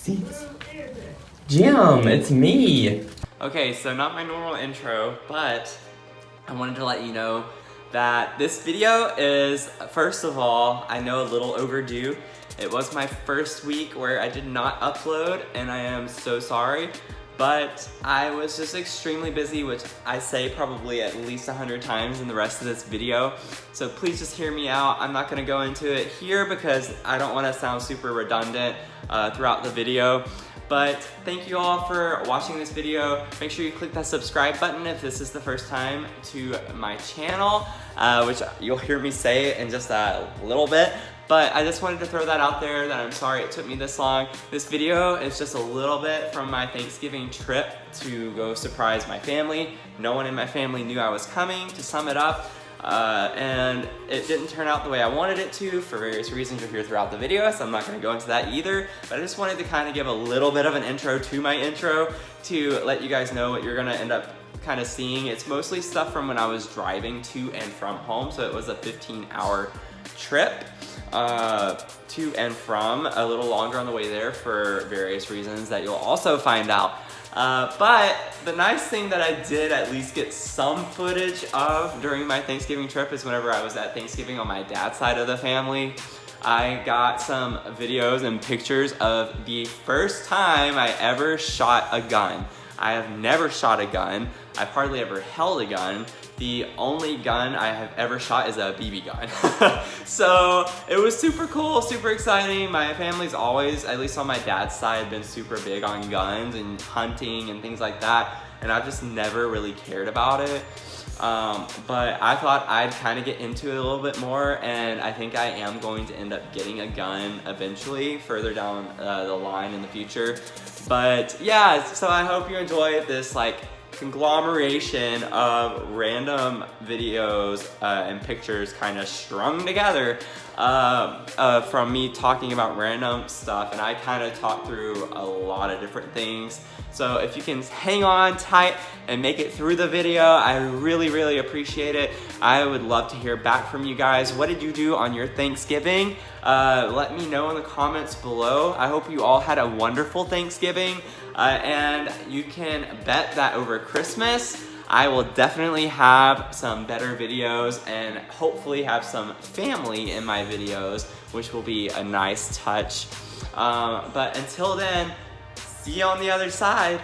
Seats. Jim, it's me. Okay, so not my normal intro, but I wanted to let you know that this video is, first of all, I know a little overdue. It was my first week where I did not upload, and I am so sorry. But I was just extremely busy, which I say probably at least 100 times in the rest of this video. So please just hear me out. I'm not gonna go into it here because I don't wanna sound super redundant throughout the video. But thank you all for watching this video. Make sure you click that subscribe button if this is the first time to my channel, which you'll hear me say in just a little bit. But I just wanted to throw that out there that I'm sorry it took me this long. This video is just a little bit from my Thanksgiving trip to go surprise my family. No one in my family knew I was coming, to sum it up. And it didn't turn out the way I wanted it to for various reasons you'll hear throughout the video, so I'm not gonna go into that either. But I just wanted to kind of give a little bit of an intro to my intro to let you guys know what you're gonna end up kind of seeing. It's mostly stuff from when I was driving to and from home, so it was a 15-hour trip to and from, a little longer on the way there for various reasons that you'll also find out. But the nice thing that I did at least get some footage of during my Thanksgiving trip is whenever I was at Thanksgiving on my dad's side of the family, I got some videos and pictures of the first time I ever shot a gun. I have never shot a gun. I've hardly ever held a gun. The only gun I have ever shot is a BB gun. So it was super cool, super exciting. My family's always, at least on my dad's side, been super big on guns and hunting and things like that. And I've just never really cared about it. But I thought I'd kind of get into it a little bit more, and I think I am going to end up getting a gun eventually further down the line in the future. But yeah, so I hope you enjoy this like conglomeration of random videos and pictures kind of strung together from me talking about random stuff, and I kind of talked through a lot of different things. So if you can hang on tight and make it through the video, I really appreciate it. I would love to hear back from you guys. What did you do on your Thanksgiving? Let me know in the comments below. I hope you all had a wonderful Thanksgiving, and you can bet that over Christmas, I will definitely have some better videos and hopefully have some family in my videos, which will be a nice touch. But until then, see you on the other side.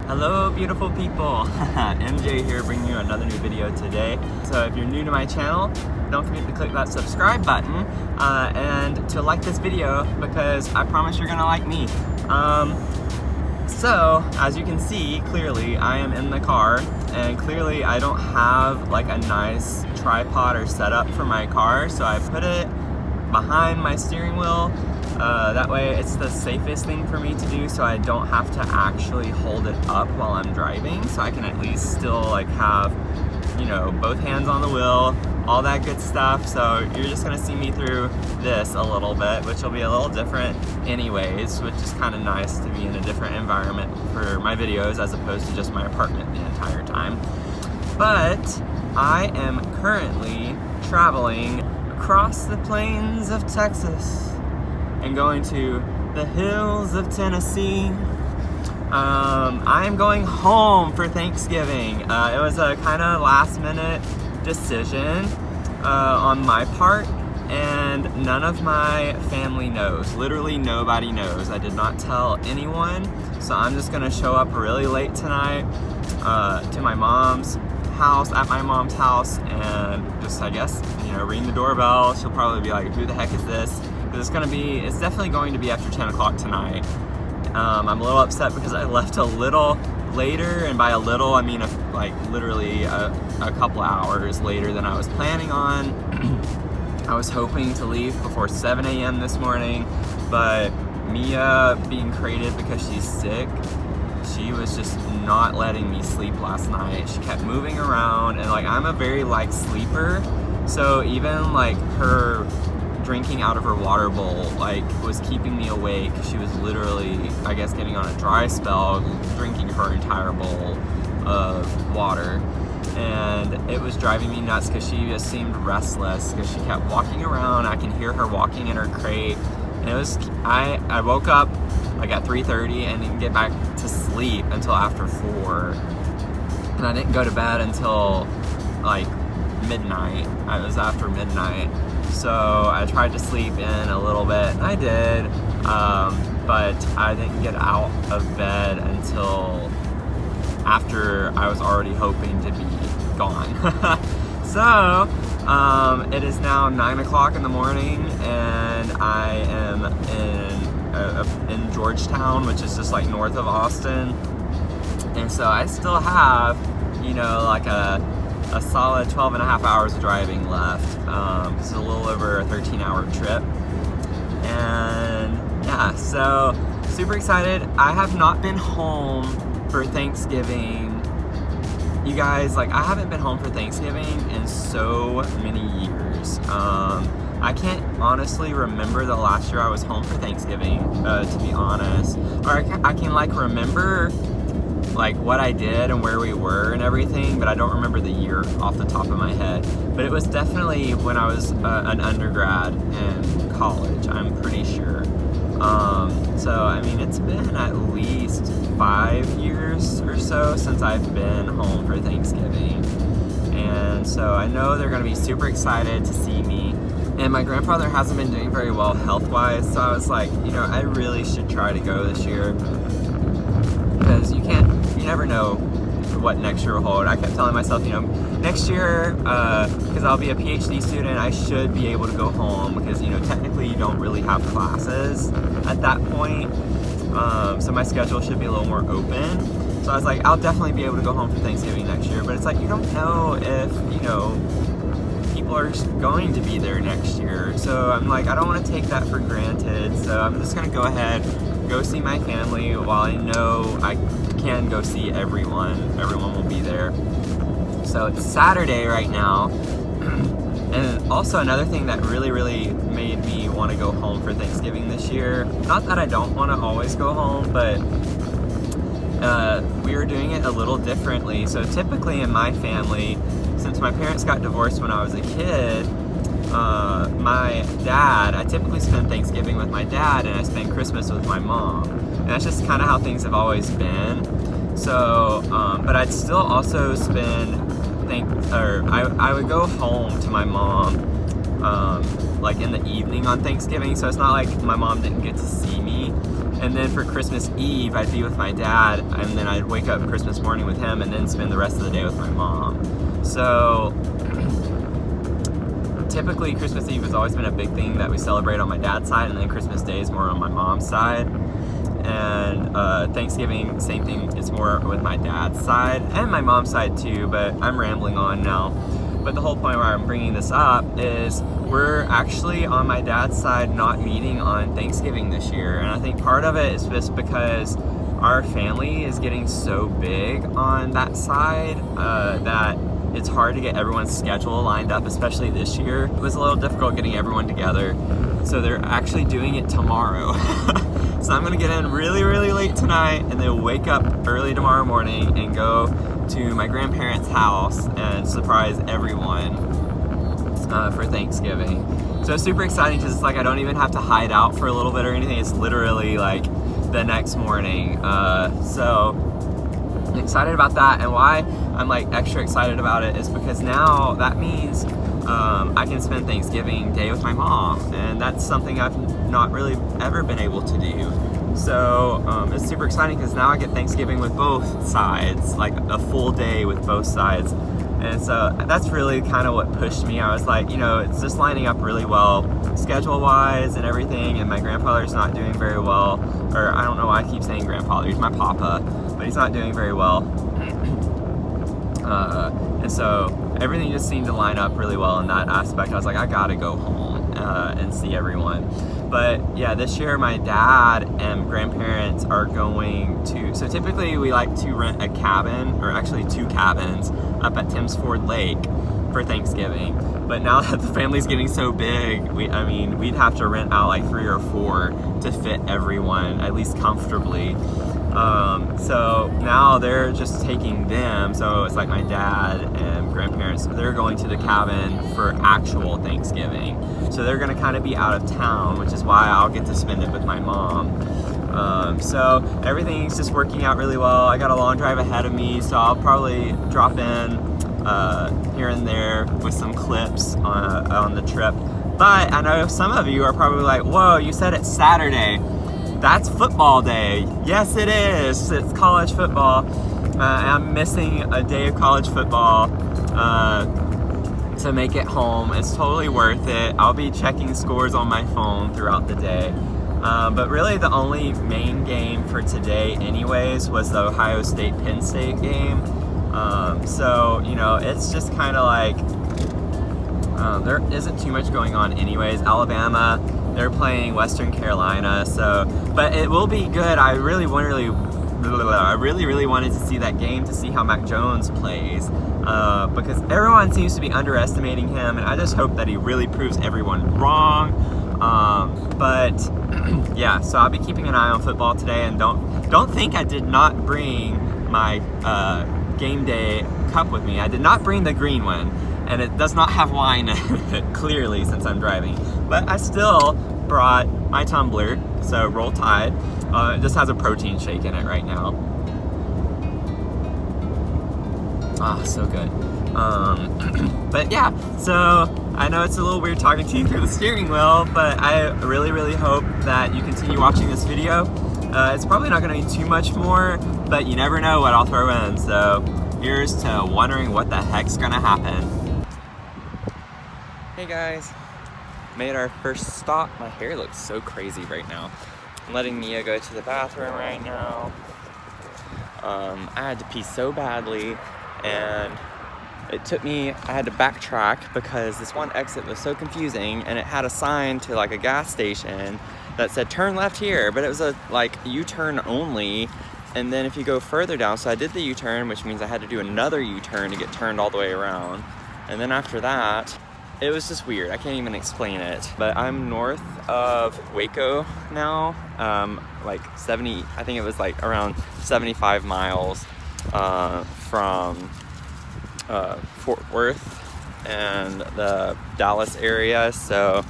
Hello beautiful people, MJ here bringing you another new video today. So if you're new to my channel, don't forget to click that subscribe button and to like this video because I promise you're gonna like me. So as you can see, clearly I am in the car, and clearly I don't have like a nice tripod or setup for my car, so I put it behind my steering wheel. That way it's the safest thing for me to do, so I don't have to actually hold it up while I'm driving, so I can at least still like have, you know, both hands on the wheel, all that good stuff. So you're just gonna see me through this a little bit, which will be a little different anyways, which is kind of nice to be in a different environment for my videos as opposed to just my apartment the entire time. But I am currently traveling across the plains of Texas and going to the hills of Tennessee. I'm going home for Thanksgiving. It was a kind of last minute decision on my part, and none of my family knows. Literally nobody knows. I did not tell anyone, so I'm just gonna show up really late tonight to my mom's house, at my mom's house, and just, I guess, you know, ring the doorbell. She'll probably be like, who the heck is this? Because it's definitely going to be after 10 o'clock tonight. I'm a little upset because I left a little later, and by a little I mean like literally a couple hours later than I was planning on. I was hoping to leave before 7 a.m. this morning, but Mia, being creative because she's sick, she was just not letting me sleep last night. She kept moving around, and like I'm a very light sleeper, so even like her drinking out of her water bowl like was keeping me awake. She was literally, I guess, getting on a dry spell, drinking her entire bowl of water. And it was driving me nuts because she just seemed restless because she kept walking around. I can hear her walking in her crate. And it was, I woke up like at 3:30 and didn't get back to sleep until after 4. And I didn't go to bed until like midnight. It was after midnight. So I tried to sleep in a little bit, and I did, but I didn't get out of bed until after I was already hoping to be gone. So it is now 9 o'clock in the morning, and I am in Georgetown, which is just like north of Austin. And so I still have, you know, like a solid 12 and a half hours of driving left. This is a little over a 13-hour trip. And yeah, so super excited. I have not been home for Thanksgiving. You guys, like, I haven't been home for Thanksgiving in so many years. I can't honestly remember the last year I was home for Thanksgiving, to be honest. Or I can like remember like what I did and where we were and everything, but I don't remember the year off the top of my head. But it was definitely when I was an undergrad in college, I'm pretty sure. So I mean, it's been at least 5 years or so since I've been home for Thanksgiving. And so I know they're gonna be super excited to see me. And my grandfather hasn't been doing very well health-wise, so I was like, you know, I really should try to go this year. Because you never know what next year will hold. I kept telling myself, you know, next year, because I'll be a PhD student, I should be able to go home because, you know, technically you don't really have classes at that point. So my schedule should be a little more open. So I was like, I'll definitely be able to go home for Thanksgiving next year. But it's like, you don't know if, you know, people are going to be there next year. So I'm like, I don't want to take that for granted. So I'm just going to go ahead, go see my family while I know I can go see everyone. Everyone will be there. So it's Saturday right now. And also another thing that really, really made me want to go home for Thanksgiving this year, not that I don't want to always go home, but we were doing it a little differently. So typically in my family, since my parents got divorced when I was a kid, my dad, I typically spend Thanksgiving with my dad and I spend Christmas with my mom. And that's just kind of how things have always been. So, but I'd still also spend, I would go home to my mom, like in the evening on Thanksgiving. So it's not like my mom didn't get to see me. And then for Christmas Eve, I'd be with my dad, and then I'd wake up Christmas morning with him and then spend the rest of the day with my mom. So typically Christmas Eve has always been a big thing that we celebrate on my dad's side, and then Christmas Day is more on my mom's side. And Thanksgiving, same thing, it's more with my dad's side and my mom's side too, but I'm rambling on now. But the whole point where I'm bringing this up is we're actually on my dad's side not meeting on Thanksgiving this year. And I think part of it is just because our family is getting so big on that side that it's hard to get everyone's schedule lined up, especially this year. It was a little difficult getting everyone together. So they're actually doing it tomorrow. So I'm gonna get in really, really late tonight and then wake up early tomorrow morning and go to my grandparents' house and surprise everyone for Thanksgiving. So it's super exciting because it's like I don't even have to hide out for a little bit or anything. It's literally like the next morning. So I'm excited about that, and why I'm like extra excited about it is because now that means I can spend Thanksgiving Day with my mom, and that's something I've not really ever been able to do. So it's super exciting because now I get Thanksgiving with both sides, like a full day with both sides. And so that's really kind of what pushed me. I was like, you know, it's just lining up really well schedule-wise and everything, and my grandfather's not doing very well, or I don't know why I keep saying grandfather, he's my papa, but he's not doing very well. And so everything just seemed to line up really well in that aspect. I was like, I gotta go home and see everyone. But yeah, this year my dad and grandparents are going to, so typically we like to rent a cabin, or actually 2 cabins, up at Timms Ford Lake for Thanksgiving. But now that the family's getting so big, we'd have to rent out like 3 or 4 to fit everyone, at least comfortably. So now they're just taking them, so it's like my dad and grandparents, they're going to the cabin for actual Thanksgiving. So they're gonna kind of be out of town, which is why I'll get to spend it with my mom. So everything's just working out really well. I got a long drive ahead of me, so I'll probably drop in here and there with some clips on the trip. But I know some of you are probably like, whoa, you said it's Saturday. That's football day. Yes, it is. It's college football. I'm missing a day of college football to make it home. It's totally worth it. I'll be checking scores on my phone throughout the day. But really the only main game for today anyways was the Ohio State-Penn State game. So, you know, it's just kind of like, there isn't too much going on anyways. Alabama, they're playing Western Carolina, so, but it will be good. I really wanted to see that game to see how Mac Jones plays, because everyone seems to be underestimating him, and I just hope that he really proves everyone wrong. But yeah, so I'll be keeping an eye on football today, and don't think I did not bring my game day cup with me. I did not bring the green one, and it does not have wine in it, clearly, since I'm driving. But I still brought my tumbler, so Roll Tide. It just has a protein shake in it right now. Ah, so good. But yeah, so I know it's a little weird talking to you through the steering wheel, but I really hope that you continue watching this video. It's probably not going to be too much more, but you never know what I'll throw in. So here's to wondering what the heck's gonna happen. Hey guys, made our first stop. My hair looks so crazy right now. I'm letting Mia go to the bathroom right now. I had to pee so badly, and it took me, I had to backtrack because this one exit was so confusing, and it had a sign to like a gas station that said turn left here, but it was a like U-turn only. And then if you go further down, so I did the U-turn, which means I had to do another U-turn to get turned all the way around. And then after that, it was just weird. I can't even explain it. But I'm north of Waco now, like 70, I think it was like around 75 miles from Fort Worth and the Dallas area. So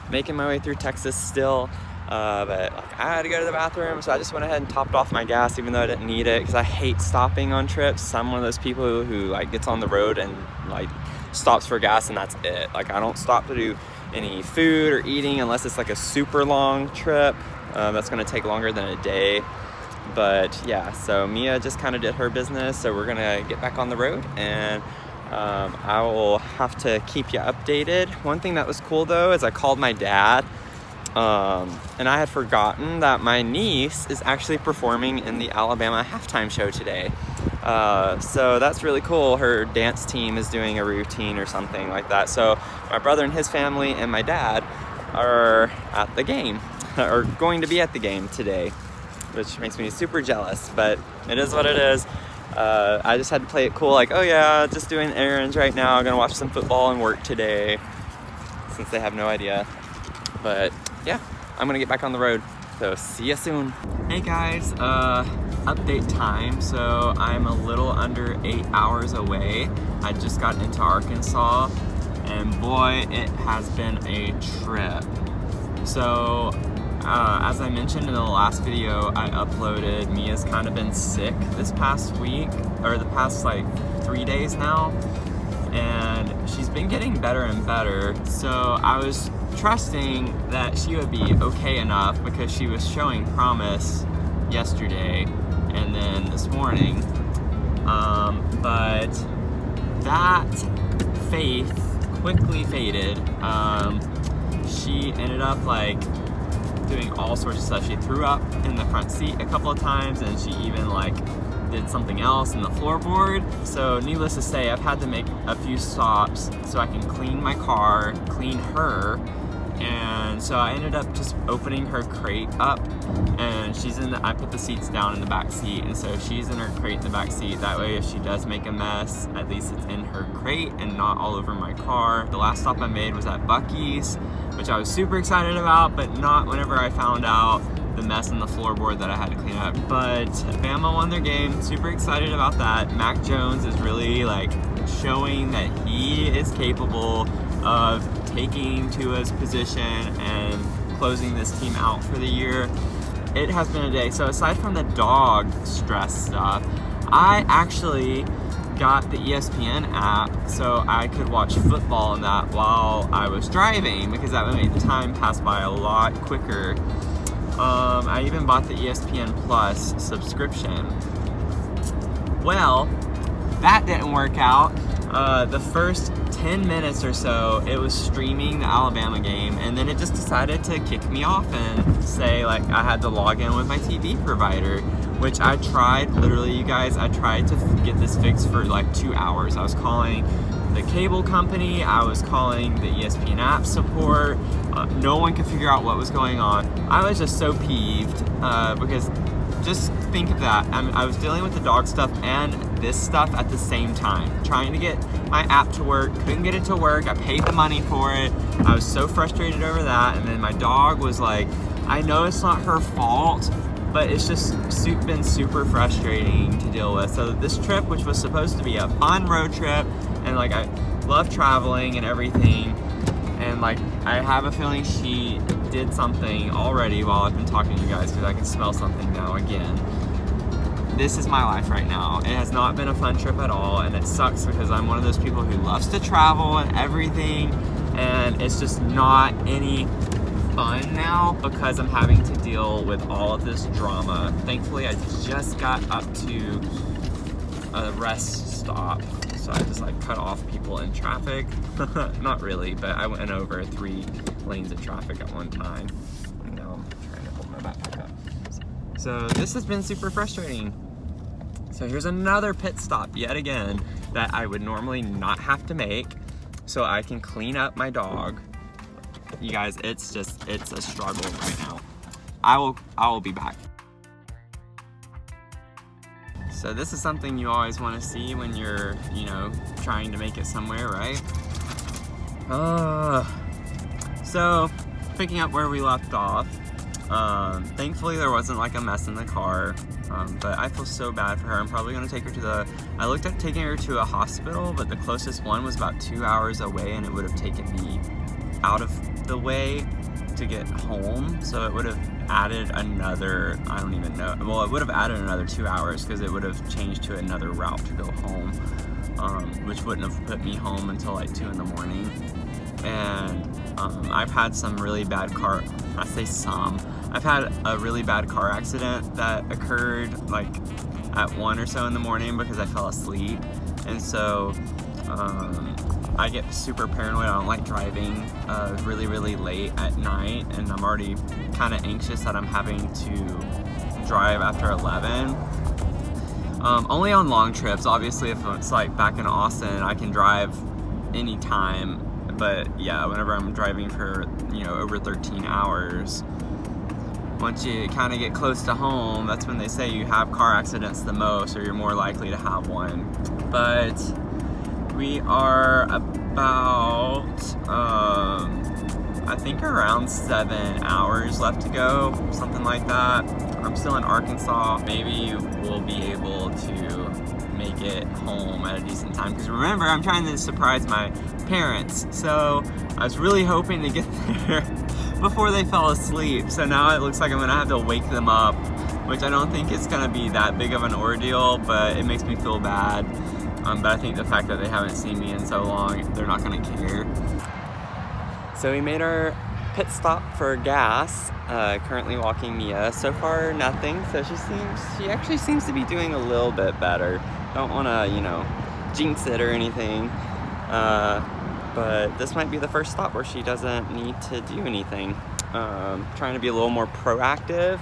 making my way through Texas still. But like, I had to go to the bathroom, so I just went ahead and topped off my gas even though I didn't need it, because I hate stopping on trips. I'm one of those people who like gets on the road and like stops for gas and that's it. Like I don't stop to do any food or eating unless it's like a super long trip that's gonna take longer than a day. But yeah, so Mia just kind of did her business, so we're gonna get back on the road, and I will have to keep you updated. One thing that was cool though is I called my dad, and I had forgotten that my niece is actually performing in the Alabama halftime show today. So that's really cool. Her dance team is doing a routine or something like that. So my brother and his family and my dad are at the game, or going to be at the game today, which makes me super jealous, but it is what it is. I just had to play it cool, like, oh yeah, just doing errands right now, gonna watch some football and work today, since they have no idea. But yeah, I'm gonna get back on the road, so see you soon. Hey guys, update time. So I'm a little under 8 hours away. I just got into Arkansas, and boy, it has been a trip. So as I mentioned in the last video I uploaded, Mia's kind of been sick this past week, or the past like 3 days now, and she's been getting better and better. So I was trusting that she would be okay enough because she was showing promise yesterday and then this morning, but that faith quickly faded. She ended up like doing all sorts of stuff. She threw up in the front seat a couple of times, and she even like did something else in the floorboard. So needless to say, I've had to make a few stops so I can clean my car, clean her. And so I ended up just opening her crate up, and she's in the, I put the seats down in the back seat, and so she's in her crate in the back seat. That way if she does make a mess, at least it's in her crate and not all over my car. The last stop I made was at Buc-ee's, which I was super excited about, but not whenever I found out the mess on the floorboard that I had to clean up. But Bama won their game. Super excited about that. Mac Jones is really like showing that he is capable of taking Tua's position and closing this team out for the year. It has been a day. So aside from the dog stress stuff, I actually got the ESPN app so I could watch football on that while I was driving, because that would make the time pass by a lot quicker. I even bought the ESPN Plus subscription. Well, that didn't work out. The first 10 minutes or so, it was streaming the Alabama game, and then it just decided to kick me off and say like I had to log in with my TV provider, which I tried, literally you guys, I tried to get this fixed for like 2 hours. I was calling the cable company, I was calling the ESPN app support, no one could figure out what was going on. I was just so peeved because just think of that. I was dealing with the dog stuff and this stuff at the same time, trying to get my app to work, couldn't get it to work, I paid the money for it, I was so frustrated over that, and then my dog was like, I know it's not her fault, but it's just been super frustrating to deal with. So this trip, which was supposed to be a fun road trip, and like I love traveling and everything, and like I have a feeling she did something already while I've been talking to you guys, because I can smell something now again. This is my life right now. It has not been a fun trip at all, and it sucks because I'm one of those people who loves to travel and everything, and it's just not any fun now because I'm having to deal with all of this drama. Thankfully, I just got up to a rest stop, so I just like cut off people in traffic. Not really, but I went over 3 lanes of traffic at one time. Now I'm trying to hold my backpack up. So this has been super frustrating. So here's another pit stop yet again that I would normally not have to make, so I can clean up my dog. You guys, it's a struggle right now. I will be back. So this is something you always want to see when you're, you know, trying to make it somewhere, right? So picking up where we left off, thankfully there wasn't like a mess in the car, but I feel so bad for her. I'm probably going to take her I looked at taking her to a hospital, but the closest one was about 2 hours away, and it would have taken me out of the way to get home, so it would have added another, I don't even know, well, it would have added another 2 hours because it would have changed to another route to go home, which wouldn't have put me home until like 2 in the morning. And I've had some really bad I've had a really bad car accident that occurred like at 1 or so in the morning because I fell asleep, and so I get super paranoid. I don't like driving really late at night, and I'm already kind of anxious that I'm having to drive after 11. Only on long trips. Obviously, if it's like back in Austin, I can drive anytime, but yeah, whenever I'm driving for, you know, over 13 hours, once you kind of get close to home, that's when they say you have car accidents the most, or you're more likely to have one. But we are about, I think around 7 hours left to go, something like that. I'm still in Arkansas. Maybe we'll be able to make it home at a decent time, because remember, I'm trying to surprise my parents. So I was really hoping to get there before they fell asleep. So now it looks like I'm gonna have to wake them up, which I don't think it's gonna be that big of an ordeal, but it makes me feel bad. But I think the fact that they haven't seen me in so long, they're not gonna care. So we made our pit stop for gas, currently walking Mia. So far, nothing. So she actually seems to be doing a little bit better. Don't wanna, you know, jinx it or anything. But this might be the first stop where she doesn't need to do anything. Trying to be a little more proactive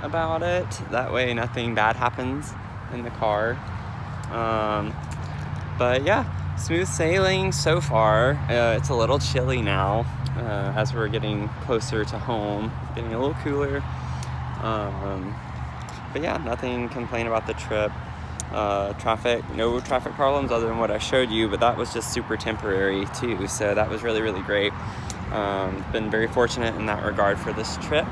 about it. That way nothing bad happens in the car. But yeah, smooth sailing so far. It's a little chilly now as we're getting closer to home, getting a little cooler. But yeah, nothing to complain about the trip. No traffic problems other than what I showed you, but that was just super temporary too, so that was really great. Been very fortunate in that regard for this trip.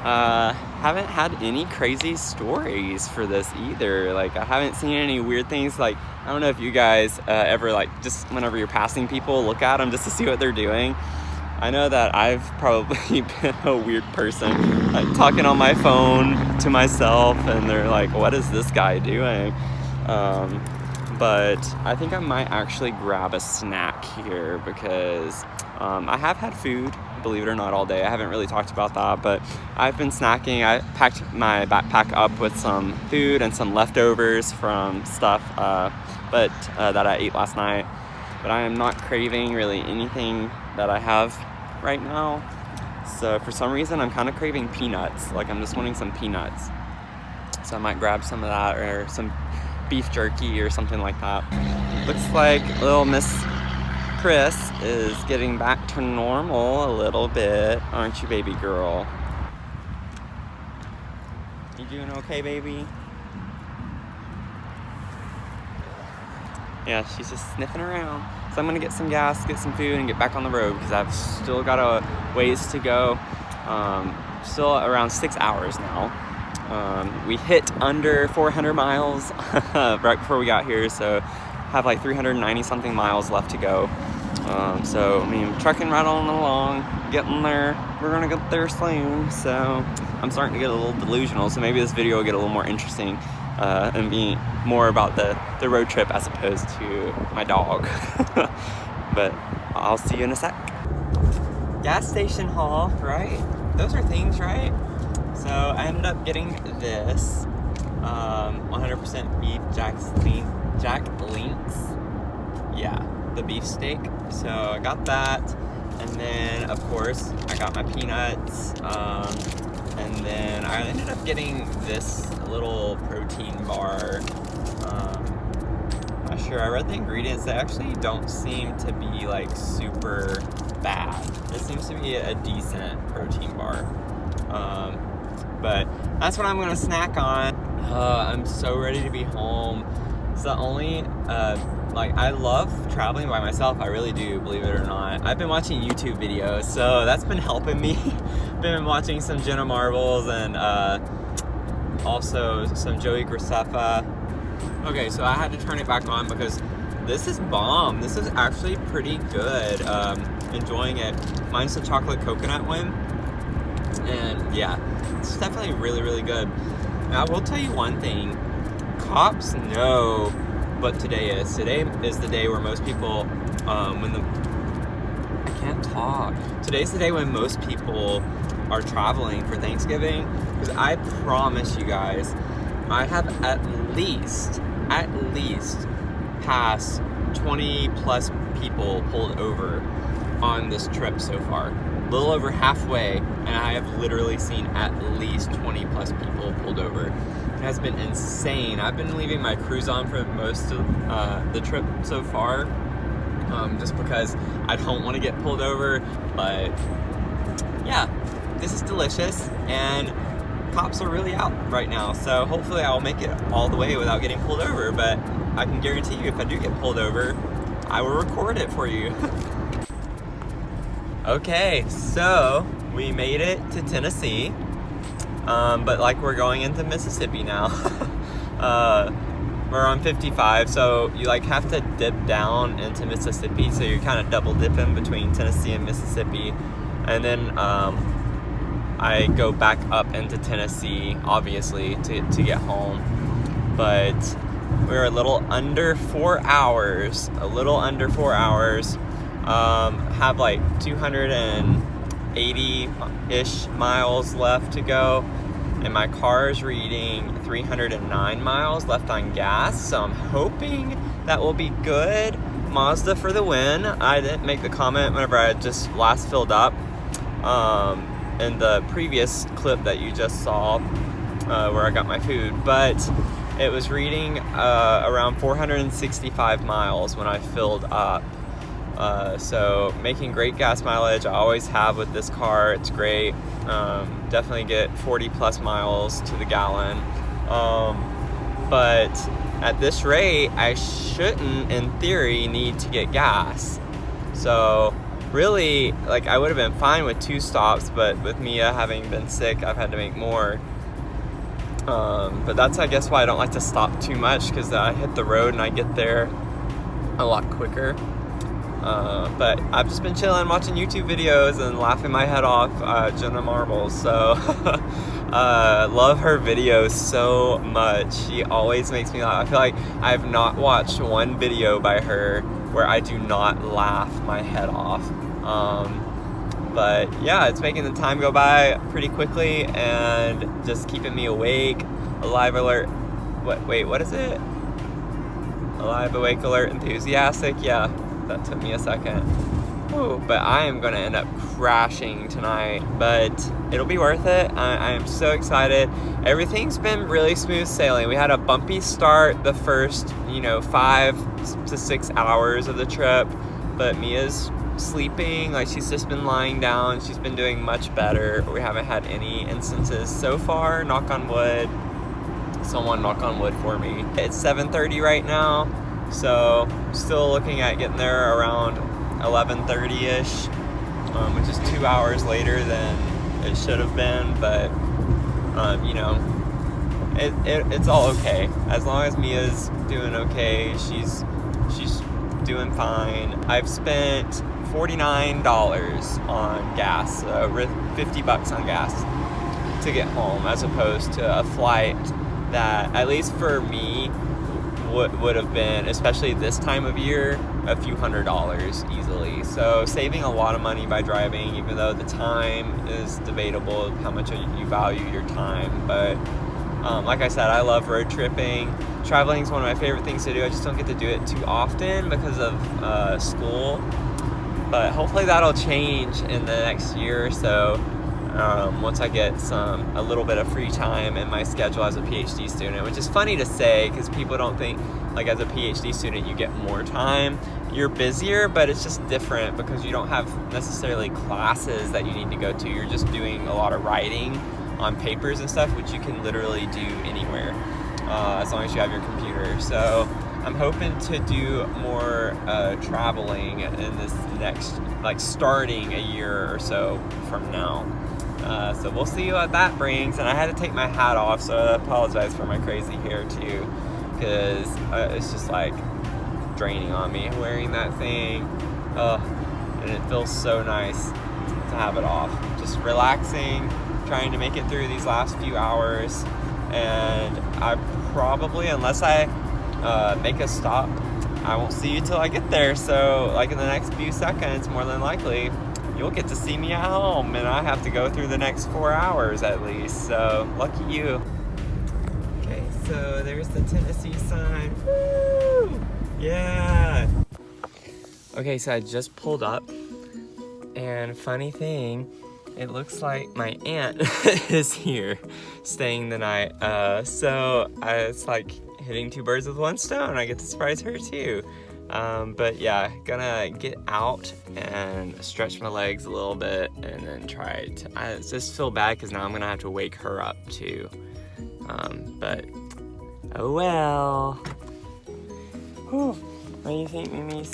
Haven't had any crazy stories for this either. Like, I haven't seen any weird things. Like, I don't know if you guys ever, like, just whenever you're passing people, look at them just to see what they're doing. I know that I've probably been a weird person, like talking on my phone to myself, and they're like, what is this guy doing? But I think I might actually grab a snack here because I have had food, believe it or not, all day. I haven't really talked about that, but I've been snacking. I packed my backpack up with some food and some leftovers from stuff that I ate last night. But I am not craving really anything that I have right now. So for some reason, I'm kind of craving peanuts. Like, I'm just wanting some peanuts. So I might grab some of that or some beef jerky or something like that. Looks like little Miss Chris is getting back to normal a little bit. Aren't you, baby girl? You doing okay, baby? Yeah, she's just sniffing around. So I'm gonna get some gas, get some food, and get back on the road because I've still got a ways to go. Still around 6 hours now. We hit under 400 miles right before we got here, so have like 390 something miles left to go. So, I mean, trucking right on along, getting there. We're gonna get there soon, so I'm starting to get a little delusional, so maybe this video will get a little more interesting and be more about the road trip as opposed to my dog. But I'll see you in a sec. Gas station haul, right? Those are things, right? So I ended up getting this 100% beef Jack Links. Yeah, the beef steak. So I got that, and then of course I got my peanuts, and then I ended up getting this little protein bar. Not sure, I read the ingredients. They actually don't seem to be like super bad. It seems to be a decent protein bar. But that's what I'm gonna snack on. I'm so ready to be home. It's the only, like, I love traveling by myself. I really do, believe it or not. I've been watching YouTube videos, so that's been helping me. Been watching some Jenna Marbles and also some Joey Graceffa. Okay, so I had to turn it back on because this is bomb. This is actually pretty good. Enjoying it. Mine's the chocolate coconut one. And yeah, it's definitely really, really good. Now, I will tell you one thing. Cops know what today is. Today is the day where most people, I can't talk. Today's the day when most people are traveling for Thanksgiving. Because I promise you guys, I have at least past 20 plus people pulled over on this trip so far. A little over halfway, and I have literally seen at least 20 plus people pulled over. It has been insane. I've been leaving my cruise on for most of the trip so far, just because I don't want to get pulled over. But yeah, this is delicious, and cops are really out right now, so hopefully I'll make it all the way without getting pulled over. But I can guarantee you, if I do get pulled over, I will record it for you. Okay, so we made it to Tennessee, but like we're going into Mississippi now. We're on 55, so you like have to dip down into Mississippi, so you're kind of double dipping between Tennessee and Mississippi, and then I go back up into Tennessee, obviously, to get home. But we're a little under 4 hours, have like 280-ish miles left to go, and my car is reading 309 miles left on gas, so I'm hoping that will be good. Mazda for the win. I didn't make the comment whenever I just last filled up in the previous clip that you just saw, where I got my food, but it was reading around 465 miles when I filled up. So making great gas mileage. I always have with this car. It's great. Definitely get 40 plus miles to the gallon. But at this rate, I shouldn't, in theory, need to get gas. So really, like, I would have been fine with 2 stops, but with Mia having been sick, I've had to make more. But that's, I guess, why I don't like to stop too much, because I hit the road and I get there a lot quicker. But I've just been chilling, watching YouTube videos and laughing my head off at Jenna Marbles. So love her videos so much. She always makes me laugh. I feel like I've not watched one video by her where I do not laugh my head off. But yeah, it's making the time go by pretty quickly and just keeping me awake. Alive, alert. Wait, what is it? Alive, awake, alert, enthusiastic. Yeah, that took me a second. Ooh, but I am gonna end up crashing tonight, but it'll be worth it. I am so excited. Everything's been really smooth sailing. We had a bumpy start the first, 5 to 6 hours of the trip, but Mia's sleeping, like she's just been lying down. She's been doing much better. We haven't had any instances so far, knock on wood. Someone knock on wood for me. It's 7:30 right now, so still looking at getting there around 11:30ish, which is 2 hours later than it should have been, but it's all okay as long as Mia's doing okay. She's doing fine. I've spent $49 on gas, so $50 on gas to get home, as opposed to a flight that, at least for me, would have been, especially this time of year, a few $100s easily. So saving a lot of money by driving, even though the time is debatable how much you value your time. But like I said, I love road tripping. Traveling is one of my favorite things to do. I just don't get to do it too often because of school. But hopefully that'll change in the next year or so. Once I get a little bit of free time in my schedule as a PhD student, which is funny to say because people don't think, like, as a PhD student you get more time. You're busier, but it's just different because you don't have necessarily classes that you need to go to. You're just doing a lot of writing on papers and stuff, which you can literally do anywhere as long as you have your computer. So I'm hoping to do more traveling in this next, like, starting a year or so from now. So we'll see what that brings. And I had to take my hat off, so I apologize for my crazy hair too, because it's just like draining on me wearing that thing. And it feels so nice to have it off. Just relaxing, trying to make it through these last few hours. And I probably, unless I make a stop, I won't see you till I get there. So like in the next few seconds, more than likely, you'll get to see me at home, and I have to go through the next 4 hours at least, so lucky you. Okay, so there's the Tennessee sign. Woo! Yeah! Okay, so I just pulled up, and funny thing, it looks like my aunt is here staying the night. So it's like hitting 2 birds with 1 stone. I get to surprise her too. But yeah, gonna get out and stretch my legs a little bit and then try to, I just feel bad because now I'm gonna have to wake her up too. But oh well. Whew. What do you think, Mimis?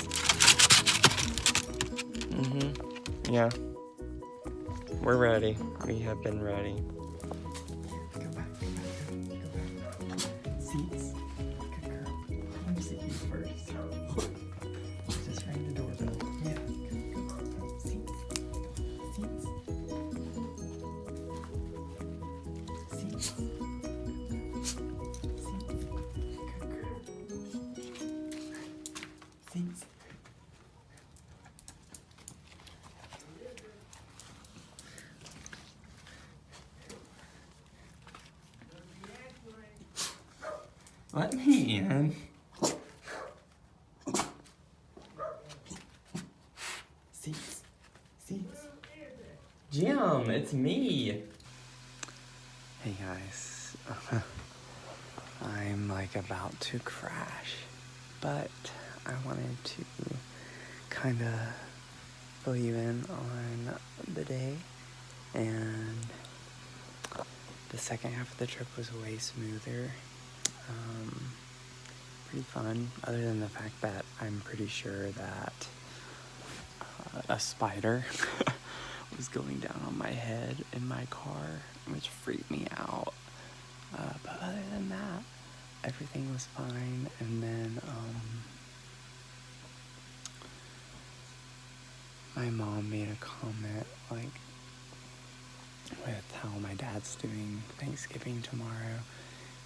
Yeah. We're ready. We have been ready. Go back. Seats. Good girl. Let me see you first. Just rang the doorbell. Yeah. Good. Seats. Seats. Seats. Seats. Good girl. Seats. Let me in. Seats. Seats. Jim, it's me. Hey guys. I'm like about to crash, but I wanted to kind of fill you in on the day, and the second half of the trip was way smoother. Pretty fun, other than the fact that I'm pretty sure that a spider was going down on my head in my car, which freaked me out. But other than that, everything was fine. And then my mom made a comment like with how my dad's doing Thanksgiving tomorrow,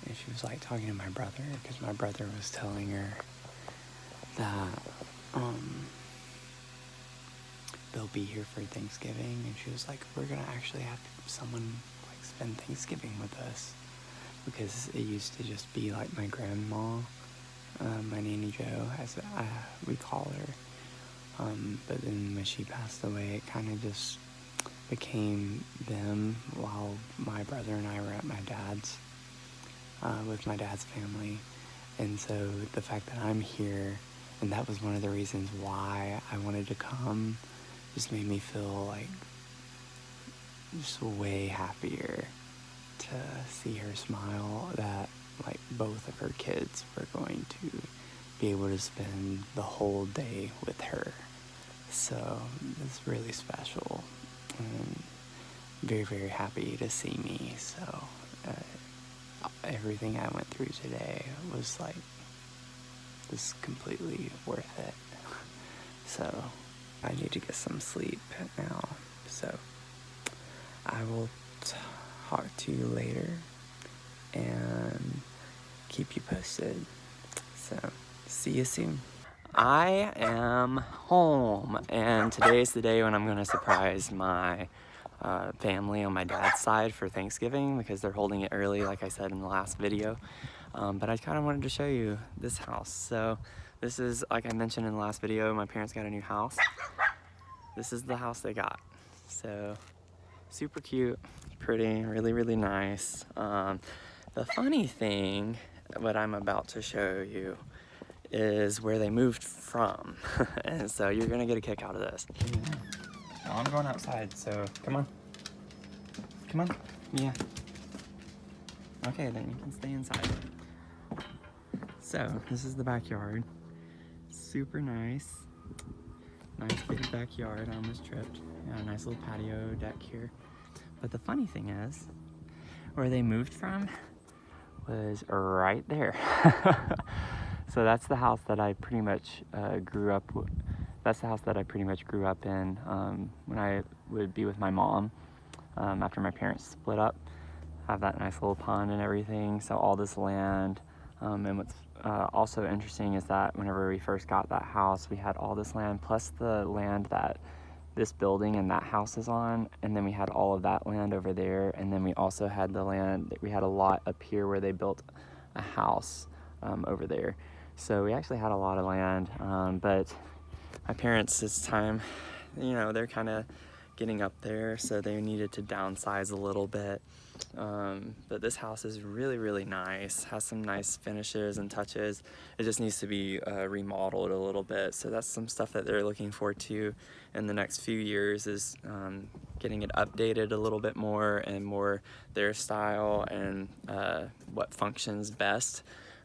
and she was like talking to my brother, because my brother was telling her that they'll be here for Thanksgiving, and she was like, we're gonna actually have someone like spend Thanksgiving with us, because it used to just be like my grandma, my Nanny Joe, as we call her, but then when she passed away, it kind of just became them while my brother and I were at my dad's, with my dad's family. And so the fact that I'm here, and that was one of the reasons why I wanted to come, just made me feel like just way happier to see her smile, that like both of her kids were going to be able to spend the whole day with her. So it's really special, and very, very happy to see me. So everything I went through today was like just completely worth it. So I need to get some sleep now. So I will talk to you later and keep you posted. So see you soon. I am home, and today is the day when I'm going to surprise my family on my dad's side for Thanksgiving, because they're holding it early, like I said in the last video. But I kind of wanted to show you this house. So this is, like I mentioned in the last video, my parents got a new house. This is the house they got. So super cute, pretty, really, really nice. The funny thing, what I'm about to show you, is where they moved from. And so you're gonna get a kick out of this. Yeah. I'm going outside, so come on. Come on. Yeah. Okay, then you can stay inside. So this is the backyard. Super nice. Nice big backyard. I almost tripped. Yeah, a nice little patio deck here. But the funny thing is, where they moved from was right there. So that's the house that I pretty much grew up with. That's the house that I pretty much grew up in when I would be with my mom after my parents split up. Have that nice little pond and everything. So all this land. And what's also interesting is that whenever we first got that house, we had all this land plus the land that this building and that house is on, and then we had all of that land over there, and then we also had the land, we had a lot up here where they built a house over there. So we actually had a lot of land, but my parents this time, you know, they're kind of getting up there, so they needed to downsize a little bit. But this house is really, really nice, has some nice finishes and touches. It just needs to be remodeled a little bit. So that's some stuff that they're looking forward to in the next few years, is getting it updated a little bit more and more their style and what functions best.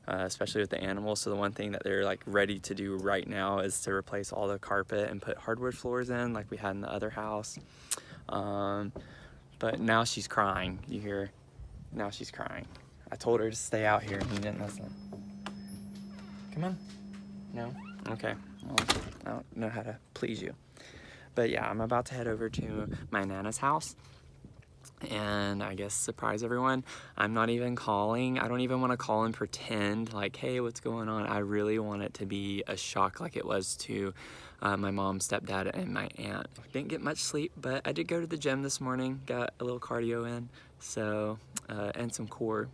Especially with the animals. So the one thing that they're like ready to do right now is to replace all the carpet and put hardwood floors in like we had in the other house. But now she's crying, you hear? Now she's crying. I told her to stay out here and you didn't listen. Come on. No? Okay. Well, I don't know how to please you. But yeah, I'm about to head over to my Nana's house and I guess surprise everyone. I'm not even calling. I don't even want to call and pretend like, hey, what's going on? I really want it to be a shock like it was to my mom, stepdad, and my aunt. Didn't get much sleep, but I did go to the gym this morning, got a little cardio in, so, and some core.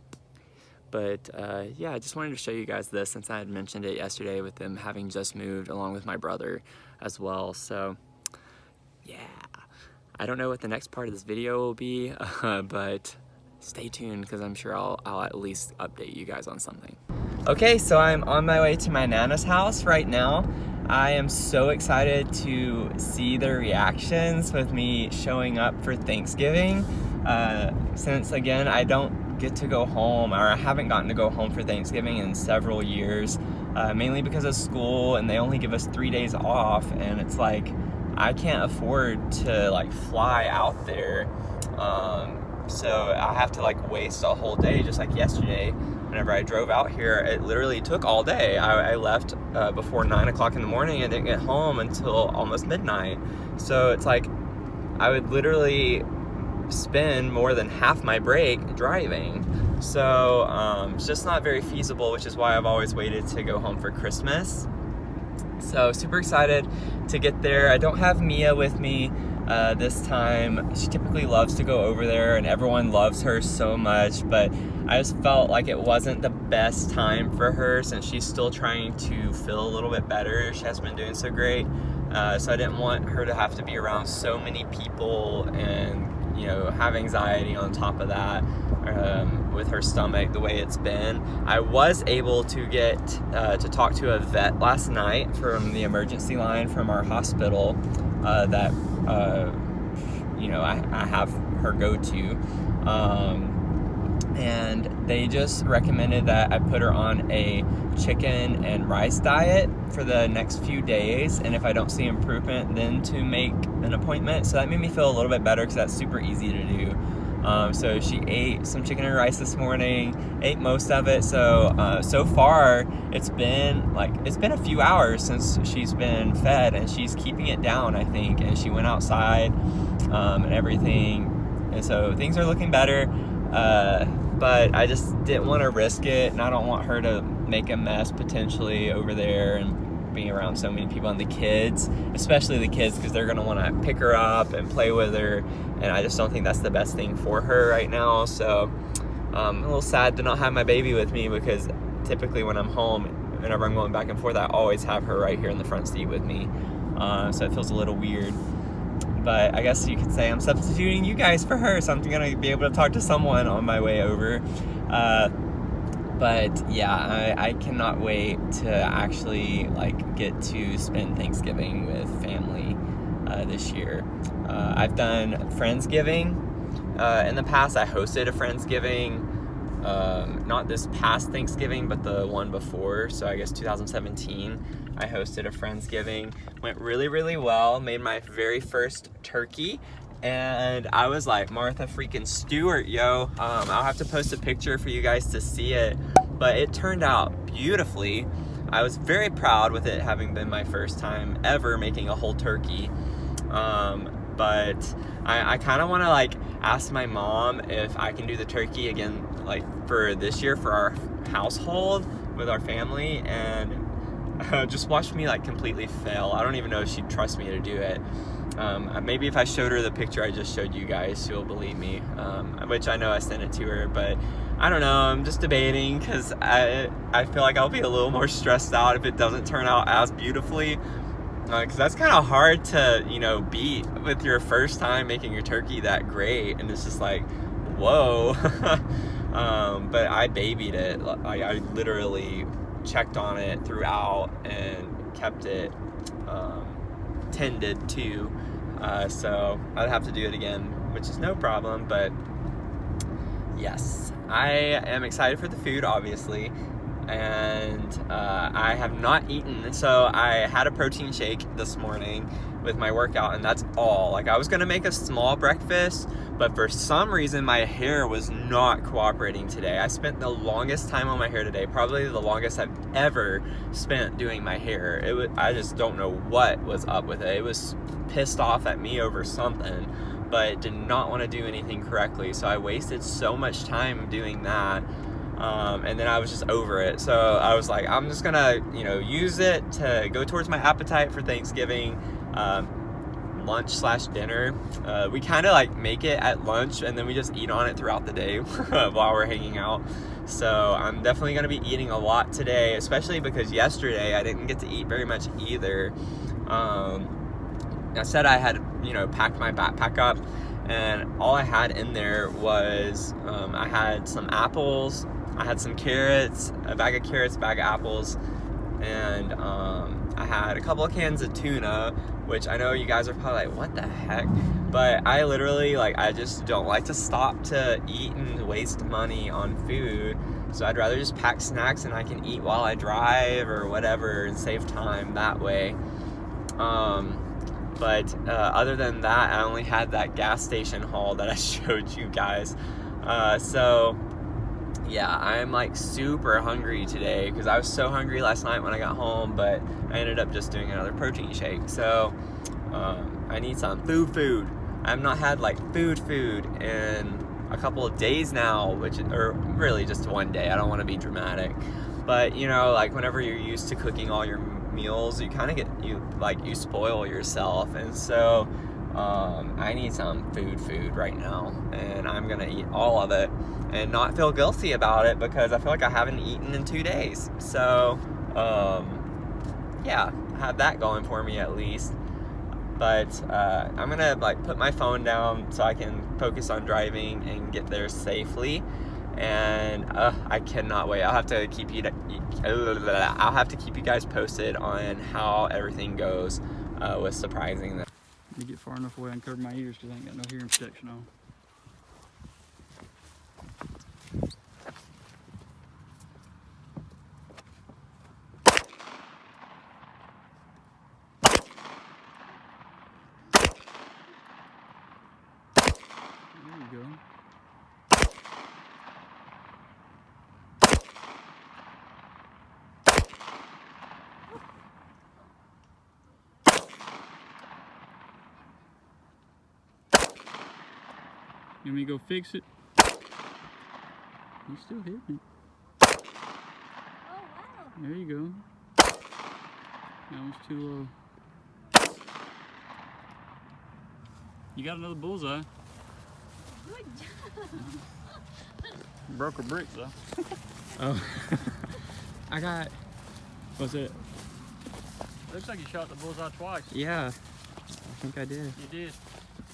But yeah, I just wanted to show you guys this since I had mentioned it yesterday with them having just moved along with my brother as well. So yeah. I don't know what the next part of this video will be, but stay tuned because I'm sure I'll at least update you guys on something. Okay, so I'm on my way to my Nana's house right now. I am so excited to see their reactions with me showing up for Thanksgiving. Since again, I don't get to go home, or I haven't gotten to go home for Thanksgiving in several years, mainly because of school, and they only give us 3 days off, and it's like, I can't afford to like fly out there. So I have to like waste a whole day, just like yesterday. Whenever I drove out here, it literally took all day. I left before 9 o'clock in the morning and didn't get home until almost midnight. So it's like I would literally spend more than half my break driving. So it's just not very feasible, which is why I've always waited to go home for Christmas. So super excited to get there. I don't have Mia with me this time. She typically loves to go over there and everyone loves her so much, but I just felt like it wasn't the best time for her since she's still trying to feel a little bit better. She hasn't been doing so great. So I didn't want her to have to be around so many people and, you know, have anxiety on top of that with her stomach the way it's been. I was able to get to talk to a vet last night from the emergency line from our hospital that you know, I have her go to. And they just recommended that I put her on a chicken and rice diet for the next few days, and if I don't see improvement, then to make an appointment. So that made me feel a little bit better because that's super easy to do. So she ate some chicken and rice this morning, ate most of it. So so far it's been a few hours since she's been fed, and she's keeping it down, I think. And she went outside and everything, and so things are looking better. But I just didn't want to risk it, and I don't want her to make a mess potentially over there and being around so many people, and the kids, especially the kids, because they're going to want to pick her up and play with her, and I just don't think that's the best thing for her right now. So I'm a little sad to not have my baby with me, because typically when I'm home, whenever I'm going back and forth, I always have her right here in the front seat with me. So it feels a little weird. But I guess you could say I'm substituting you guys for her, so I'm gonna be able to talk to someone on my way over. But yeah, I cannot wait to actually like get to spend Thanksgiving with family this year. I've done Friendsgiving in the past. I hosted a Friendsgiving, not this past Thanksgiving, but the one before. So I guess 2017. I hosted a Friendsgiving. Went really, really well. Made my very first turkey. And I was like, Martha freaking Stewart, yo. I'll have to post a picture for you guys to see it. But it turned out beautifully. I was very proud with it having been my first time ever making a whole turkey. But I kind of want to like ask my mom if I can do the turkey again, like for this year for our household with our family, and just watch me like completely fail. I don't even know if she'd trust me to do it. Maybe if I showed her the picture I just showed you guys, she'll believe me, which I know I sent it to her, but I don't know. I'm just debating because I feel like I'll be a little more stressed out if it doesn't turn out as beautifully, because that's kind of hard to, you know, beat with your first time making your turkey that great, and it's just like, whoa. But I babied it. I literally checked on it throughout and kept it tended to, so I'd have to do it again, which is no problem. But yes, I am excited for the food, obviously, and I have not eaten. So I had a protein shake this morning with my workout, and that's all. Like, I was gonna make a small breakfast, but for some reason my hair was not cooperating today. I spent the longest time on my hair today, probably the longest I've ever spent doing my hair. I just don't know what was up with it. It was pissed off at me over something, but did not want to do anything correctly. So I wasted so much time doing that. And then I was just over it. So I was like, I'm just gonna, you know, use it to go towards my appetite for Thanksgiving. Lunch/dinner. We kind of like make it at lunch, and then we just eat on it throughout the day while we're hanging out. So I'm definitely going to be eating a lot today, especially because yesterday I didn't get to eat very much either. I said I had, you know, packed my backpack up, and all I had in there was I had some apples, I had some carrots, a bag of carrots, a bag of apples, and I had a couple of cans of tuna, which I know you guys are probably like, what the heck? But I literally, like, I just don't like to stop to eat and waste money on food. So I'd rather just pack snacks and I can eat while I drive or whatever and save time that way. But other than that, I only had that gas station haul that I showed you guys. So yeah, I'm like super hungry today because I was so hungry last night when I got home, but I ended up just doing another protein shake. So I need some food. I have not had like food in a couple of days now, or really just one day. I don't want to be dramatic, but you know, like whenever you're used to cooking all your meals, you kind of you spoil yourself, and so I need some food right now, and I'm gonna eat all of it and not feel guilty about it because I feel like I haven't eaten in 2 days. So yeah, I have that going for me at least. But I'm gonna like put my phone down so I can focus on driving and get there safely. And I cannot wait. I'll have to keep you guys posted on how everything goes with surprising them. Let me get far enough away and cover my ears because I ain't got no hearing protection on. There you go. You want me to go fix it? You still hit me. Oh, wow. There you go. That was too low. You got another bullseye. Good job. Broke a brick though. Oh, I got. What's it? Looks like you shot the bullseye twice. Yeah, I think I did. You did.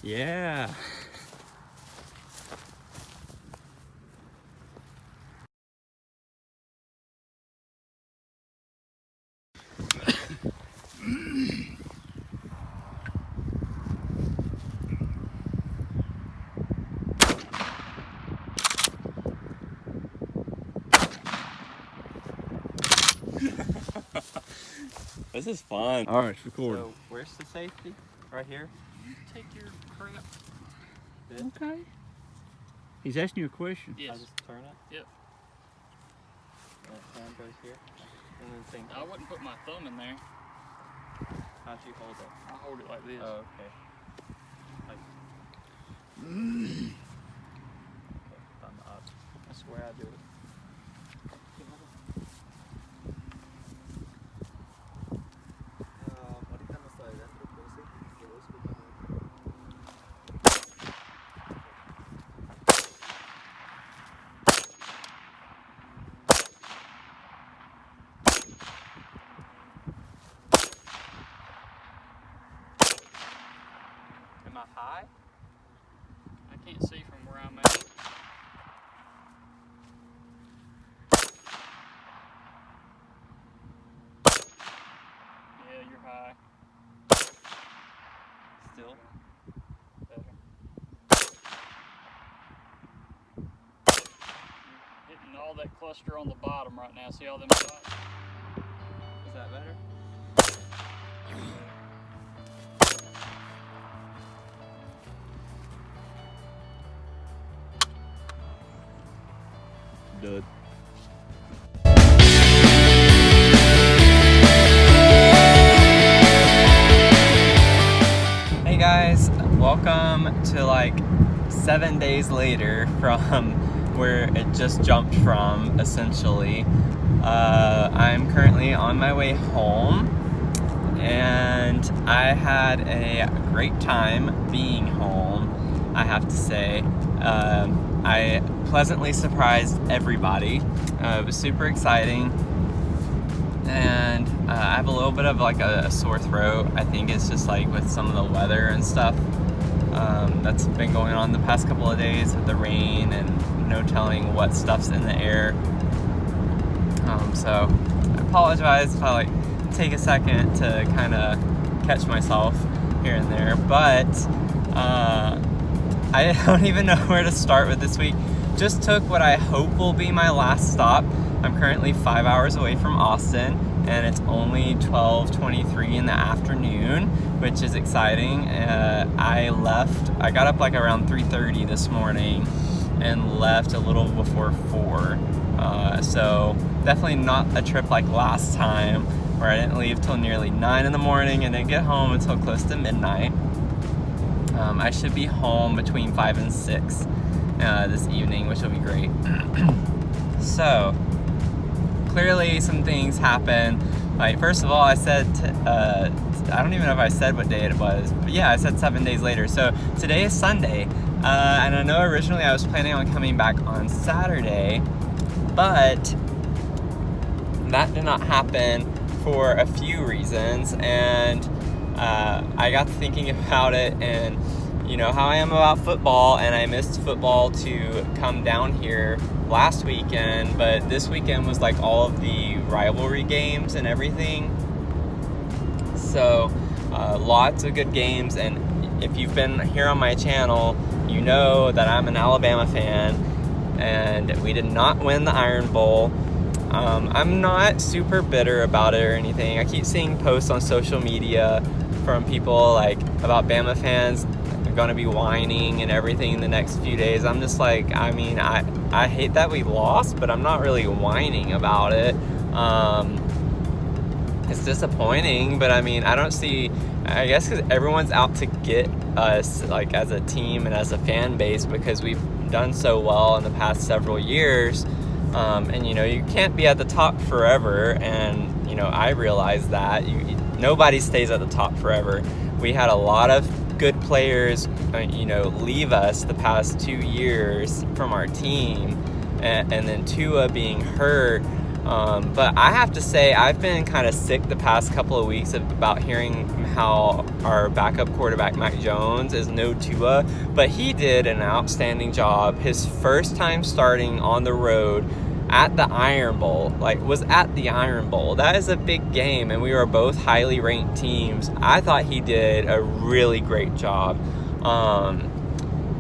Yeah. This is fun. All right, it's recording. So, where's the safety? Right here? You take your crap. This? Okay. He's asking you a question. I just turn it? Yep. That hand goes here. And then same I wouldn't put my thumb in there. How'd you hold it? I hold it like this. Oh, okay. Like, Mm. okay, thumb up. That's the way I do it. Am I high? I can't see from where I'm at. Yeah, you're high. Still? Better. You're hitting all that cluster on the bottom right now. See all them dots? Is that better? Dud. Hey guys, welcome to like 7 days later from where it just jumped from, essentially. I'm currently on my way home, and I had a great time being home, I have to say. I pleasantly surprised everybody. It was super exciting, and I have a little bit of like a sore throat. I think it's just like with some of the weather and stuff that's been going on the past couple of days with the rain and no telling what stuff's in the air. So I apologize if I like take a second to kind of catch myself here and there, but I don't even know where to start with this week. Just took what I hope will be my last stop. I'm currently 5 hours away from Austin, and it's only 12:23 in the afternoon, which is exciting. I got up like around 3:30 this morning and left a little before 4. So definitely not a trip like last time where I didn't leave till nearly 9 in the morning and didn't get home until close to midnight. I should be home between 5 and 6 this evening, which will be great. So clearly some things happened. Like, first of all, I said, I don't even know if I said what day it was, but yeah, I said 7 days later. So today is Sunday, and I know originally I was planning on coming back on Saturday, but that did not happen for a few reasons, and I got to thinking about it, and you know how I am about football, and I missed football to come down here last weekend, but this weekend was like all of the rivalry games and everything. So lots of good games, and if you've been here on my channel, you know that I'm an Alabama fan, and we did not win the Iron Bowl. I'm not super bitter about it or anything. I keep seeing posts on social media from people like about Bama fans going to be whining and everything the next few days. I'm just like, I mean, I hate that we lost, but I'm not really whining about it. It's disappointing, but I mean, I don't see, I guess because everyone's out to get us, like, as a team and as a fan base, because we've done so well in the past several years. And you know, you can't be at the top forever, and you know, I realize that nobody stays at the top forever. We had a lot of good players, you know, leave us the past 2 years from our team, and then Tua being hurt. But I have to say, I've been kind of sick the past couple of weeks about hearing how our backup quarterback, Mac Jones, is no Tua, but he did an outstanding job. His first time starting on the road at the Iron Bowl, was at the Iron Bowl. That is a big game, and we were both highly ranked teams. I thought he did a really great job.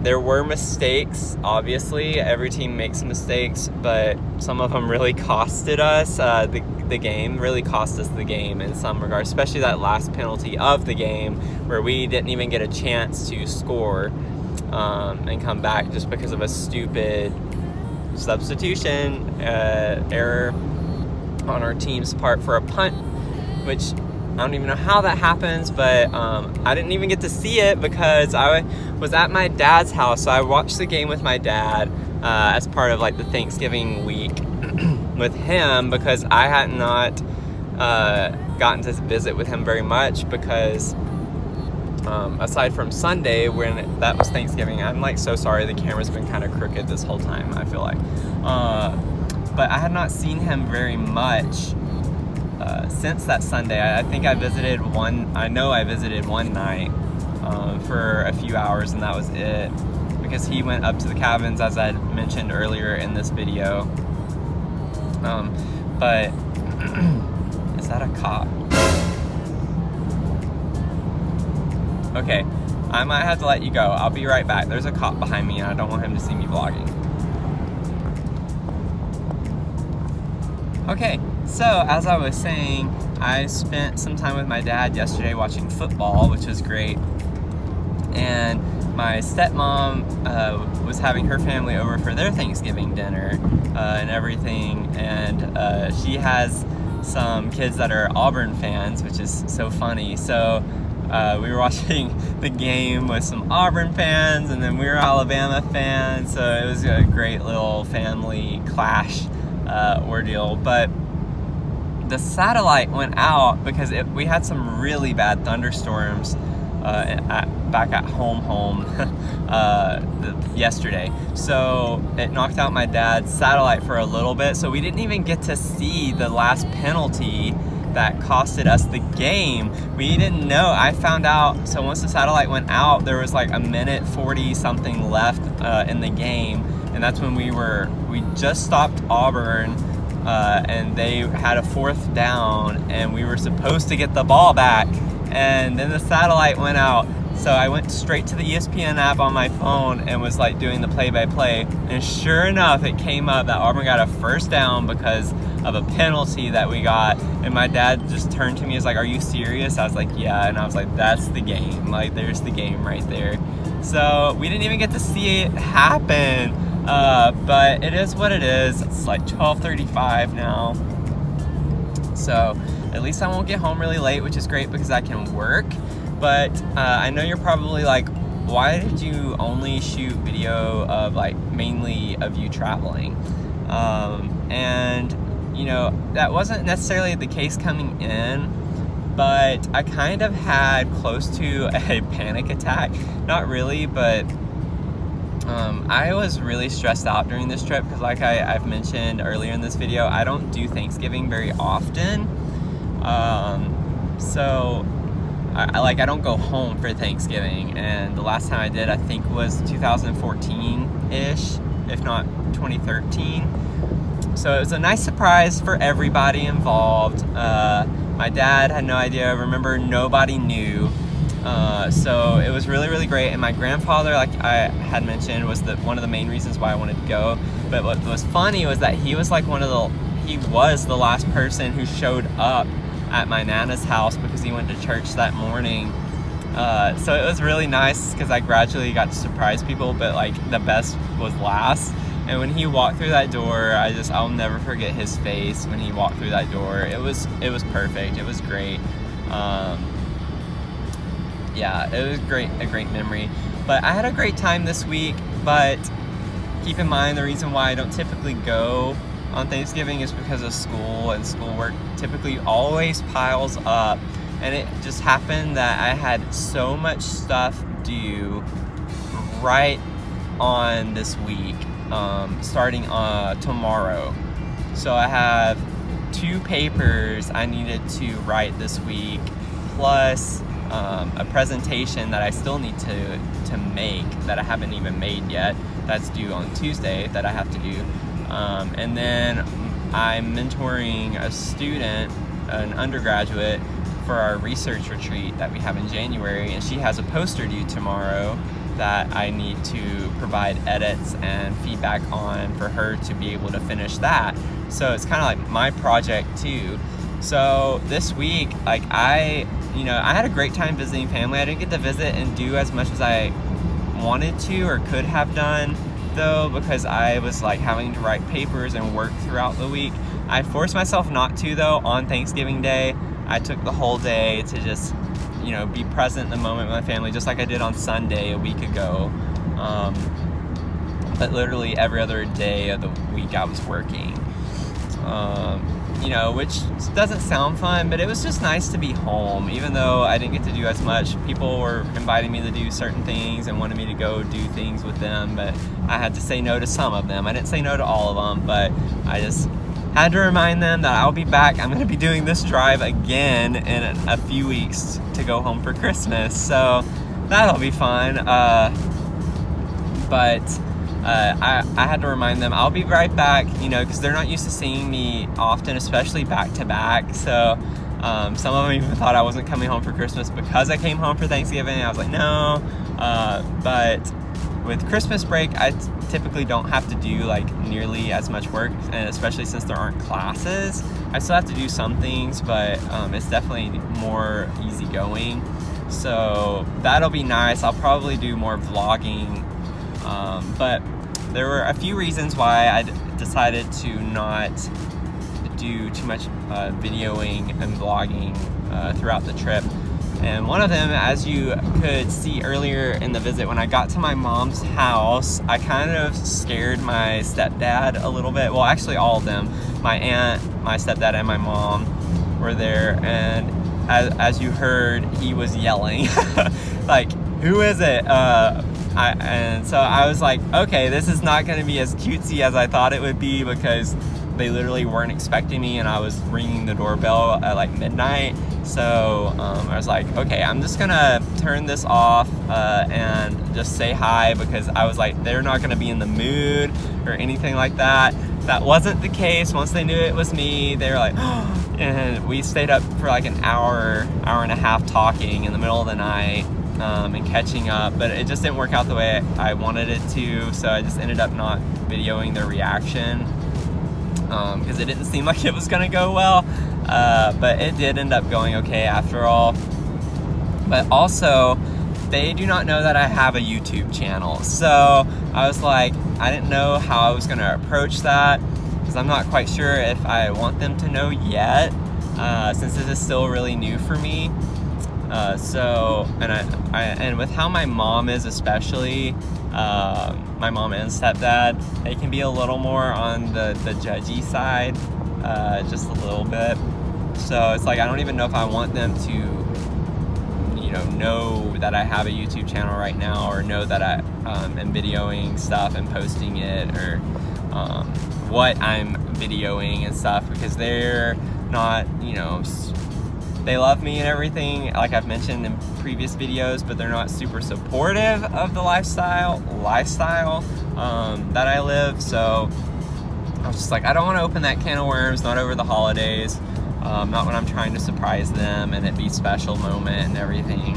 There were mistakes, obviously. Every team makes mistakes, but some of them really costed us the game, really cost us the game in some regards, especially that last penalty of the game where we didn't even get a chance to score and come back just because of a stupid substitution error on our team's part for a punt, which I don't even know how that happens, but I didn't even get to see it because I was at my dad's house. So I watched the game with my dad as part of like the Thanksgiving week with him, because I had not gotten to visit with him very much, because aside from Sunday when that was Thanksgiving, I'm like so sorry, the camera's been kind of crooked this whole time, I feel like, but I had not seen him very much since that Sunday. I think I visited one night for a few hours, and that was it, because he went up to the cabins, as I mentioned earlier in this video. But is that a cop? Okay, I might have to let you go. I'll be right back. There's a cop behind me, and I don't want him to see me vlogging. Okay, so as I was saying, I spent some time with my dad yesterday watching football, which was great. And my stepmom was having her family over for their Thanksgiving dinner and everything. And she has some kids that are Auburn fans, which is so funny. So we were watching the game with some Auburn fans, and then we were Alabama fans. So it was a great little family clash ordeal. But the satellite went out because we had some really bad thunderstorms back at home yesterday. So it knocked out my dad's satellite for a little bit, so we didn't even get to see the last penalty that costed us the game. We didn't know. I found out, so once the satellite went out, there was like a minute 40 something left in the game, and that's when we just stopped Auburn, and they had a 4th down, and we were supposed to get the ball back, and then the satellite went out. So I went straight to the ESPN app on my phone and was like doing the play-by-play, and sure enough, it came up that Auburn got a 1st down because of a penalty that we got, and my dad just turned to me, is like, "Are you serious?" I was like, "Yeah," and I was like, "That's the game, like there's the game right there." So we didn't even get to see it happen, but it is what it is. It's like 12:35 now, so at least I won't get home really late, which is great because I can work. But I know you're probably like, why did you only shoot video of like mainly of you traveling? And you know, that wasn't necessarily the case coming in, but I kind of had close to a panic attack. Not really, but I was really stressed out during this trip because, like I've mentioned earlier in this video, I don't do Thanksgiving very often. So I don't go home for Thanksgiving, and the last time I did, I think, was 2014-ish, if not 2013. So it was a nice surprise for everybody involved. My dad had no idea. Remember, nobody knew. So it was really, really great. And my grandfather, like I had mentioned, was one of the main reasons why I wanted to go. But what was funny was that he was like he was the last person who showed up at my Nana's house because he went to church that morning. So it was really nice because I gradually got to surprise people, but like the best was last. And when he walked through that door, I'll never forget his face when he walked through that door. It was perfect. It was great. Yeah, it was a great memory. But I had a great time this week, but keep in mind the reason why I don't typically go on Thanksgiving is because of school, and schoolwork typically always piles up. And it just happened that I had so much stuff due right on this week, starting tomorrow. So I have 2 papers I needed to write this week, plus a presentation that I still need to make that I haven't even made yet. That's due on Tuesday that I have to do. And then I'm mentoring a student, an undergraduate, for our research retreat that we have in January, and she has a poster due tomorrow that I need to provide edits and feedback on for her to be able to finish that. So it's kind of like my project too. So this week, like I had a great time visiting family. I didn't get to visit and do as much as I wanted to or could have done, though, because I was like having to write papers and work throughout the week. I forced myself not to, though. On Thanksgiving Day, I took the whole day to just, be present in the moment with my family, just like I did on Sunday a week ago. But literally every other day of the week I was working. Which doesn't sound fun, but it was just nice to be home, even though I didn't get to do as much. People were inviting me to do certain things and wanted me to go do things with them, but I had to say no to some of them. I didn't say no to all of them, but I just had to remind them that I'll be back. I'm going to be doing this drive again in a few weeks to go home for Christmas, so that'll be fun. But I had to remind them I'll be right back, because they're not used to seeing me often, especially back to back. So some of them even thought I wasn't coming home for Christmas because I came home for Thanksgiving. I was like, no. But with Christmas break, I typically don't have to do like nearly as much work, and especially since there aren't classes, I still have to do some things, but it's definitely more easygoing. So that'll be nice. I'll probably do more vlogging. But there were a few reasons why I decided to not do too much videoing and vlogging throughout the trip. And one of them, as you could see earlier in the visit, when I got to my mom's house, I kind of scared my stepdad a little bit. Well, actually all of them. My aunt, my stepdad, and my mom were there, and as you heard, he was yelling. Like, who is it? And so I was like, okay, this is not going to be as cutesy as I thought it would be, because they literally weren't expecting me, and I was ringing the doorbell at like midnight. So I was like, okay, I'm just gonna turn this off and just say hi, because I was like, they're not gonna be in the mood or anything like that. That wasn't the case. Once they knew it was me, they were like, oh, and we stayed up for like an hour and a half talking in the middle of the night. And catching up, but it just didn't work out the way I wanted it to, so I just ended up not videoing their reaction. because it didn't seem like it was gonna go well, but it did end up going okay after all. But also, they do not know that I have a YouTube channel, so I was like, I didn't know how I was gonna approach that, because I'm not quite sure if I want them to know yet, since this is still really new for me. And with how my mom is, especially, my mom and stepdad, they can be a little more on the judgy side, just a little bit. So it's like, I don't even know if I want them to, know that I have a YouTube channel right now, or know that I am videoing stuff and posting it, or what I'm videoing and stuff, because they're not, they love me and everything, like I've mentioned in previous videos, but they're not super supportive of the lifestyle that I live. So I was just like, I don't want to open that can of worms, not over the holidays, not when I'm trying to surprise them and it be special moment and everything.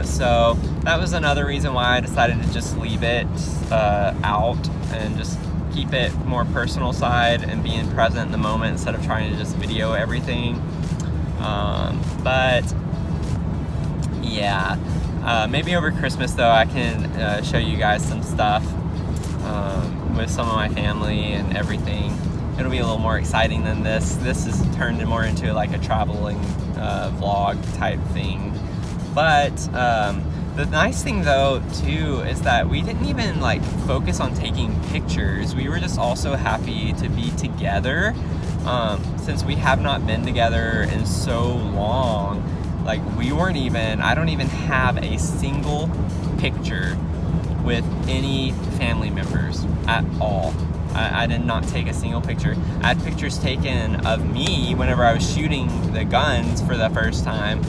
So that was another reason why I decided to just leave it out and just keep it more personal side and being present in the moment instead of trying to just video everything. But yeah, maybe over Christmas though I can show you guys some stuff with some of my family and everything. It'll be a little more exciting than this. This is turned more into like a traveling vlog type thing. But the nice thing though too is that we didn't even like focus on taking pictures. We were just also happy to be together. Since we have not been together in so long, like I don't even have a single picture with any family members at all. I did not take a single picture. I had pictures taken of me whenever I was shooting the guns for the first time,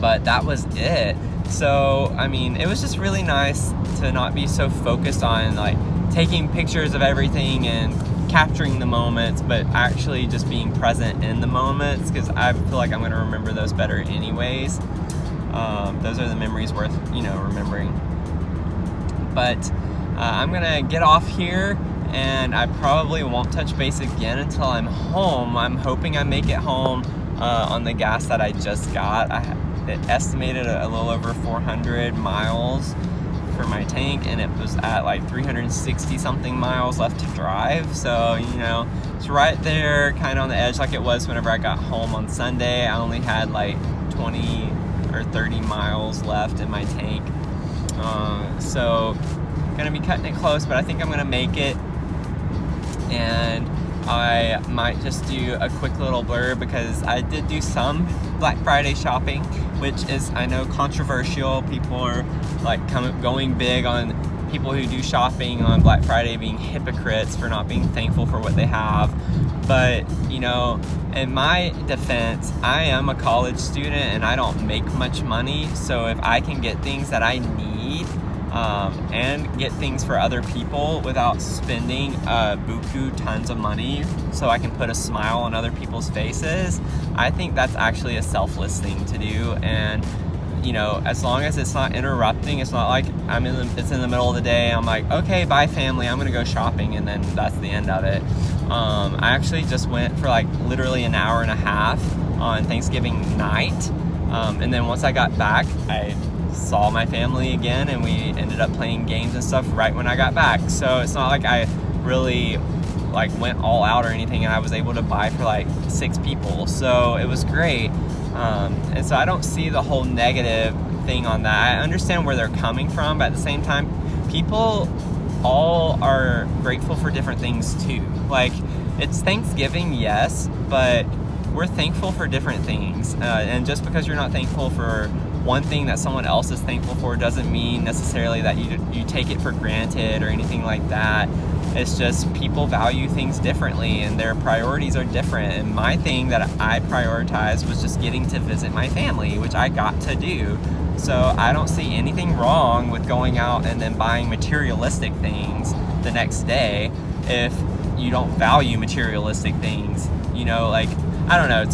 but that was it. So, I mean, it was just really nice to not be so focused on like taking pictures of everything and capturing the moments, but actually just being present in the moments, because I feel like I'm going to remember those better anyways. Those are the memories worth, remembering. But I'm gonna get off here, and I probably won't touch base again until I'm home. I'm hoping I make it home on the gas that I just got. It estimated a little over 400 miles for my tank, and it was at like 360 something miles left to drive. So it's right there, kind of on the edge, like it was whenever I got home on Sunday. I only had like 20 or 30 miles left in my tank, so gonna be cutting it close, but I think I'm gonna make it. And I might just do a quick little blurb, because I did do some Black Friday shopping, which is, I know, controversial. People are like going big on people who do shopping on Black Friday being hypocrites for not being thankful for what they have. But in my defense, I am a college student and I don't make much money, so if I can get things that I need and get things for other people without spending buku tons of money so I can put a smile on other people's faces, I think that's actually a selfless thing to do. And as long as it's not interrupting, it's not like it's in the middle of the day, I'm like, okay, bye family, I'm gonna go shopping, and then that's the end of it. I actually just went for like literally an hour and a half on Thanksgiving night, and then once I got back, I saw my family again, and we ended up playing games and stuff right when I got back. So it's not like I really like went all out or anything, and I was able to buy for like 6 people, so it was great. And so I don't see the whole negative thing on that. I understand where they're coming from, but at the same time, people all are grateful for different things too. Like, it's Thanksgiving, yes, but we're thankful for different things, and just because you're not thankful for one thing that someone else is thankful for doesn't mean necessarily that you take it for granted or anything like that. It's just people value things differently and their priorities are different. And my thing that I prioritized was just getting to visit my family, which I got to do. So I don't see anything wrong with going out and then buying materialistic things the next day if you don't value materialistic things. Like, I don't know,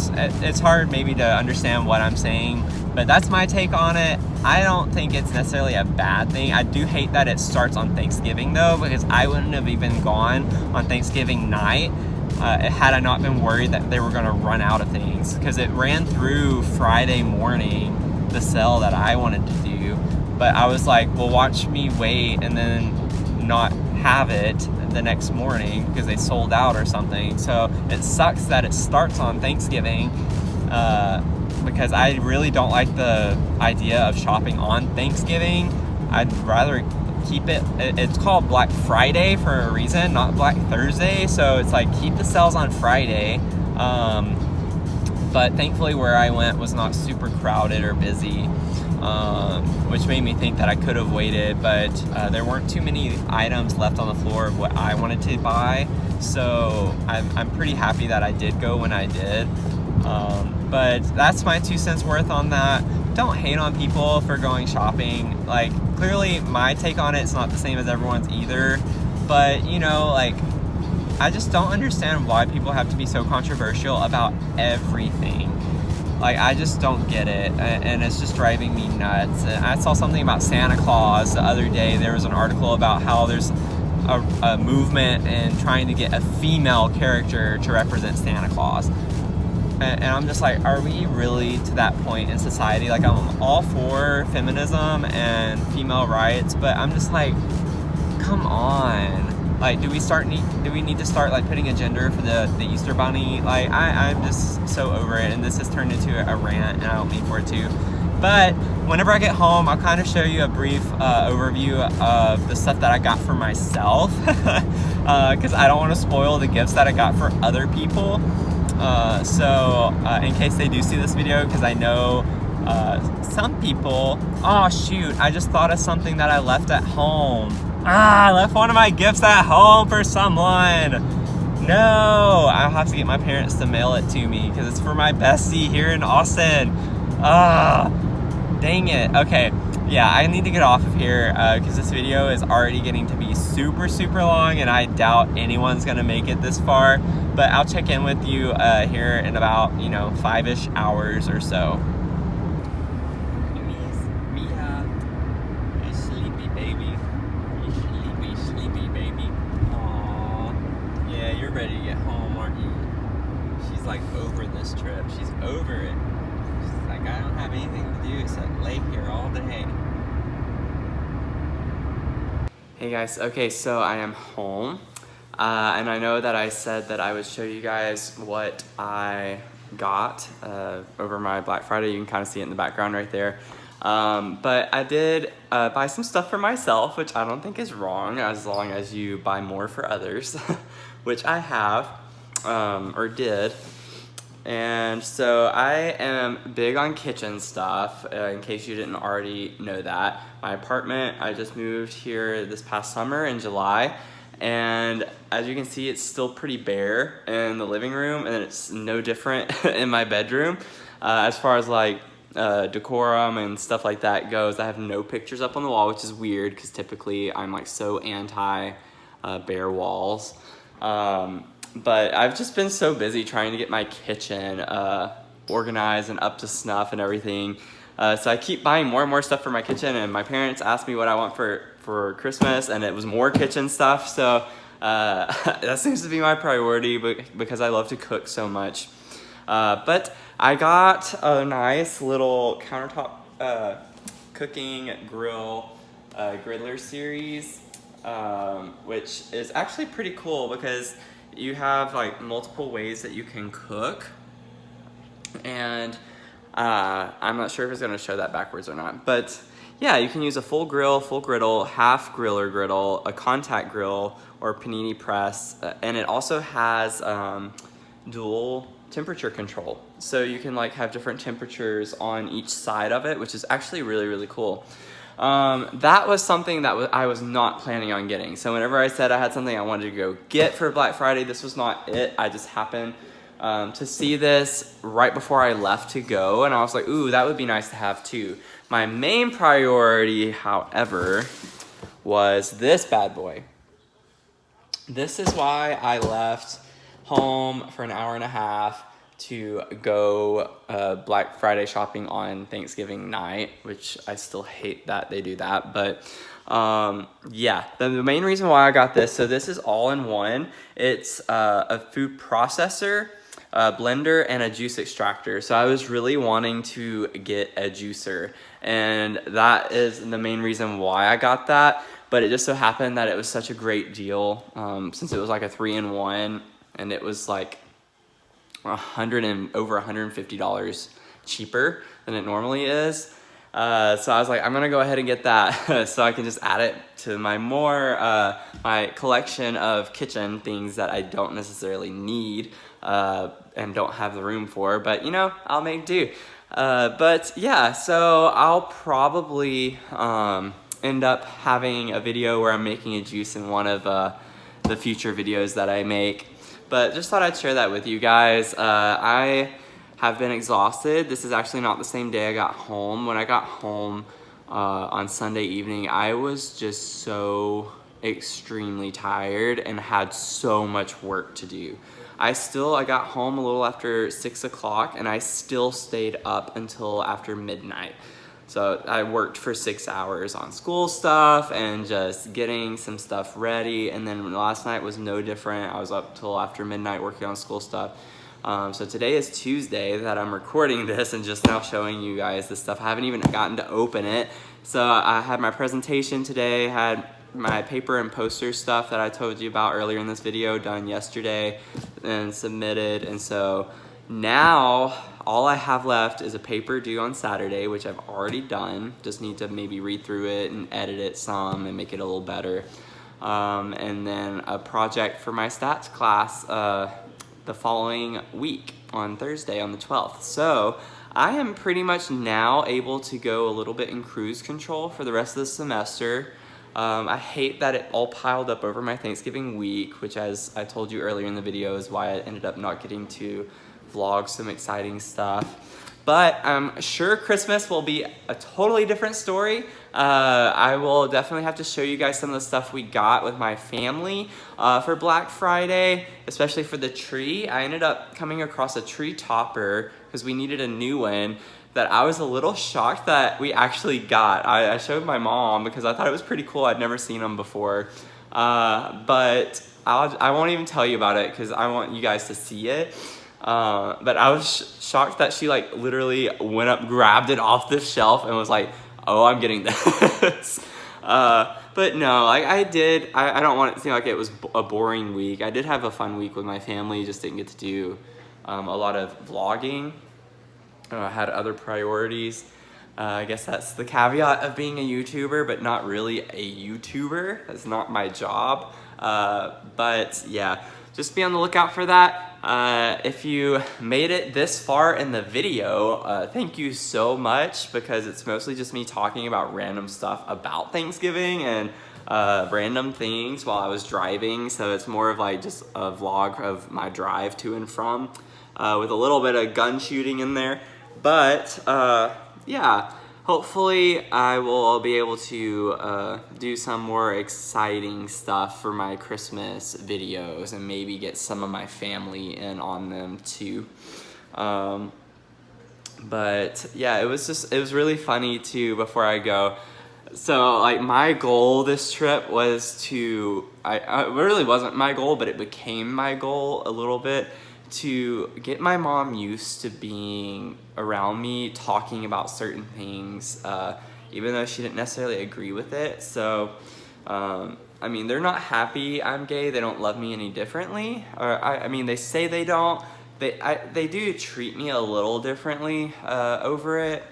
it's hard maybe to understand what I'm saying, But that's my take on it. I don't think it's necessarily a bad thing. I do hate that it starts on Thanksgiving though, because I wouldn't have even gone on Thanksgiving night had I not been worried that they were gonna run out of things, because it ran through Friday morning, the sale that I wanted to do. But I was like, well, watch me wait and then not have it the next morning because they sold out or something. So it sucks that it starts on Thanksgiving, because I really don't like the idea of shopping on Thanksgiving. I'd rather keep it, it's called Black Friday for a reason, not Black Thursday. So it's like, keep the sales on Friday. But thankfully where I went was not super crowded or busy, which made me think that I could have waited, but there weren't too many items left on the floor of what I wanted to buy. So I'm pretty happy that I did go when I did. But that's my 2 cents worth on that. Don't hate on people for going shopping. Like, clearly my take on it's not the same as everyone's either, but you know, like, I just don't understand why people have to be so controversial about everything. Like, I just don't get it, and it's just driving me nuts. And I saw something about Santa Claus the other day. There was an article about how there's a movement in trying to get a female character to represent Santa Claus. And I'm just like, are we really to that point in society? Like, I'm all for feminism and female rights, but I'm just like, come on. Like, do we need to start like putting a gender for the Easter Bunny? Like, I'm just so over it, and this has turned into a rant, and I don't mean for it to. But whenever I get home, I'll kind of show you a brief overview of the stuff that I got for myself, because I don't want to spoil the gifts that I got for other people. So in case they do see this video, because I know some people, oh shoot, I just thought of something that I left at home. I left one of my gifts at home for someone. No, I'll have to get my parents to mail it to me because it's for my bestie here in Austin. Dang it. Okay, yeah, I need to get off of here because this video is already getting to be super, super long, and I doubt anyone's gonna make it this far. But I'll check in with you here in about, 5-ish hours or so. Mia, you sleepy baby. You sleepy baby. Aww. Yeah, you're ready to get home, aren't you? She's like over this trip. She's over it. She's like, I don't have anything to do except lay here all day. Hey guys, okay, so I am home. And I know that I said that I would show you guys what I got over my Black Friday. You can kind of see it in the background right there. But I did buy some stuff for myself, which I don't think is wrong as long as you buy more for others, which I have, or did. And so I am big on kitchen stuff, in case you didn't already know that. My apartment, I just moved here this past summer in July. And as you can see, it's still pretty bare in the living room, and it's no different in my bedroom. As far as like decorum and stuff like that goes, I have no pictures up on the wall, which is weird because typically I'm like so anti bare walls. But I've just been so busy trying to get my kitchen organized and up to snuff and everything. So I keep buying more and more stuff for my kitchen, and my parents asked me what I want for Christmas, and it was more kitchen stuff. So that seems to be my priority because I love to cook so much. But I got a nice little countertop cooking grill griddler series, which is actually pretty cool because you have like multiple ways that you can cook. And I'm not sure if it's gonna show that backwards or not, but yeah, you can use a full grill, full griddle, half grill or griddle, a contact grill, or panini press, and it also has dual temperature control. So you can like have different temperatures on each side of it, which is actually really, really cool. That was something that I was not planning on getting. So whenever I said I had something I wanted to go get for Black Friday, this was not it. I just happened to see this right before I left to go, and I was like, ooh, that would be nice to have too. My main priority, however, was this bad boy. This is why I left home for an hour and a half to go Black Friday shopping on Thanksgiving night, which I still hate that they do that. But yeah, the main reason why I got this, so this is all in one. It's a food processor, a blender, and a juice extractor. So I was really wanting to get a juicer, and that is the main reason why I got that. But it just so happened that it was such a great deal, since it was like a 3-in-1, and it was like over $150 cheaper than it normally is. So I was like, I'm gonna go ahead and get that so I can just add it to my my collection of kitchen things that I don't necessarily need and don't have the room for, but you know, I'll make do. But yeah, so I'll probably end up having a video where I'm making a juice in one of the future videos that I make. But just thought I'd share that with you guys. I have been exhausted. This is actually not the same day I got home. When I got home on Sunday evening, I was just so extremely tired and had so much work to do. I got home a little after 6 o'clock and I still stayed up until after midnight. So I worked for 6 hours on school stuff and just getting some stuff ready. And then last night was no different. I was up till after midnight working on school stuff. So today is Tuesday that I'm recording this and just now showing you guys this stuff. I haven't even gotten to open it. So I had my presentation today, had my paper and poster stuff that I told you about earlier in this video done yesterday and submitted. And so now all I have left is a paper due on Saturday, which I've already done. Just need to maybe read through it and edit it some and make it a little better. And then a project for my stats class the following week on Thursday on the 12th. So I am pretty much now able to go a little bit in cruise control for the rest of the semester. I hate that it all piled up over my Thanksgiving week, which, as I told you earlier in the video, is why I ended up not getting to vlog some exciting stuff. But I'm sure Christmas will be a totally different story. I will definitely have to show you guys some of the stuff we got with my family for Black Friday, especially for the tree. I ended up coming across a tree topper because we needed a new one that I was a little shocked that we actually got. I showed my mom because I thought it was pretty cool. I'd never seen them before. But I won't even tell you about it because I want you guys to see it. But I was shocked that she like literally went up, grabbed it off the shelf and was like, oh, I'm getting this. But no, like I don't want it to seem like it was a boring week. I did have a fun week with my family, just didn't get to do a lot of vlogging. I had other priorities. I guess that's the caveat of being a YouTuber, but not really a YouTuber. That's not my job. But yeah, just be on the lookout for that. If you made it this far in the video, thank you so much, because it's mostly just me talking about random stuff about Thanksgiving and random things while I was driving. So it's more of like just a vlog of my drive to and from with a little bit of gun shooting in there. But yeah, hopefully I will be able to do some more exciting stuff for my Christmas videos and maybe get some of my family in on them too. But yeah, it was really funny too before I go. So like my goal this trip was to, it really wasn't my goal, but it became my goal a little bit, to get my mom used to being around me talking about certain things, even though she didn't necessarily agree with it. So, I mean, they're not happy I'm gay. They don't love me any differently. Or I mean, they say they don't. They do treat me a little differently over it,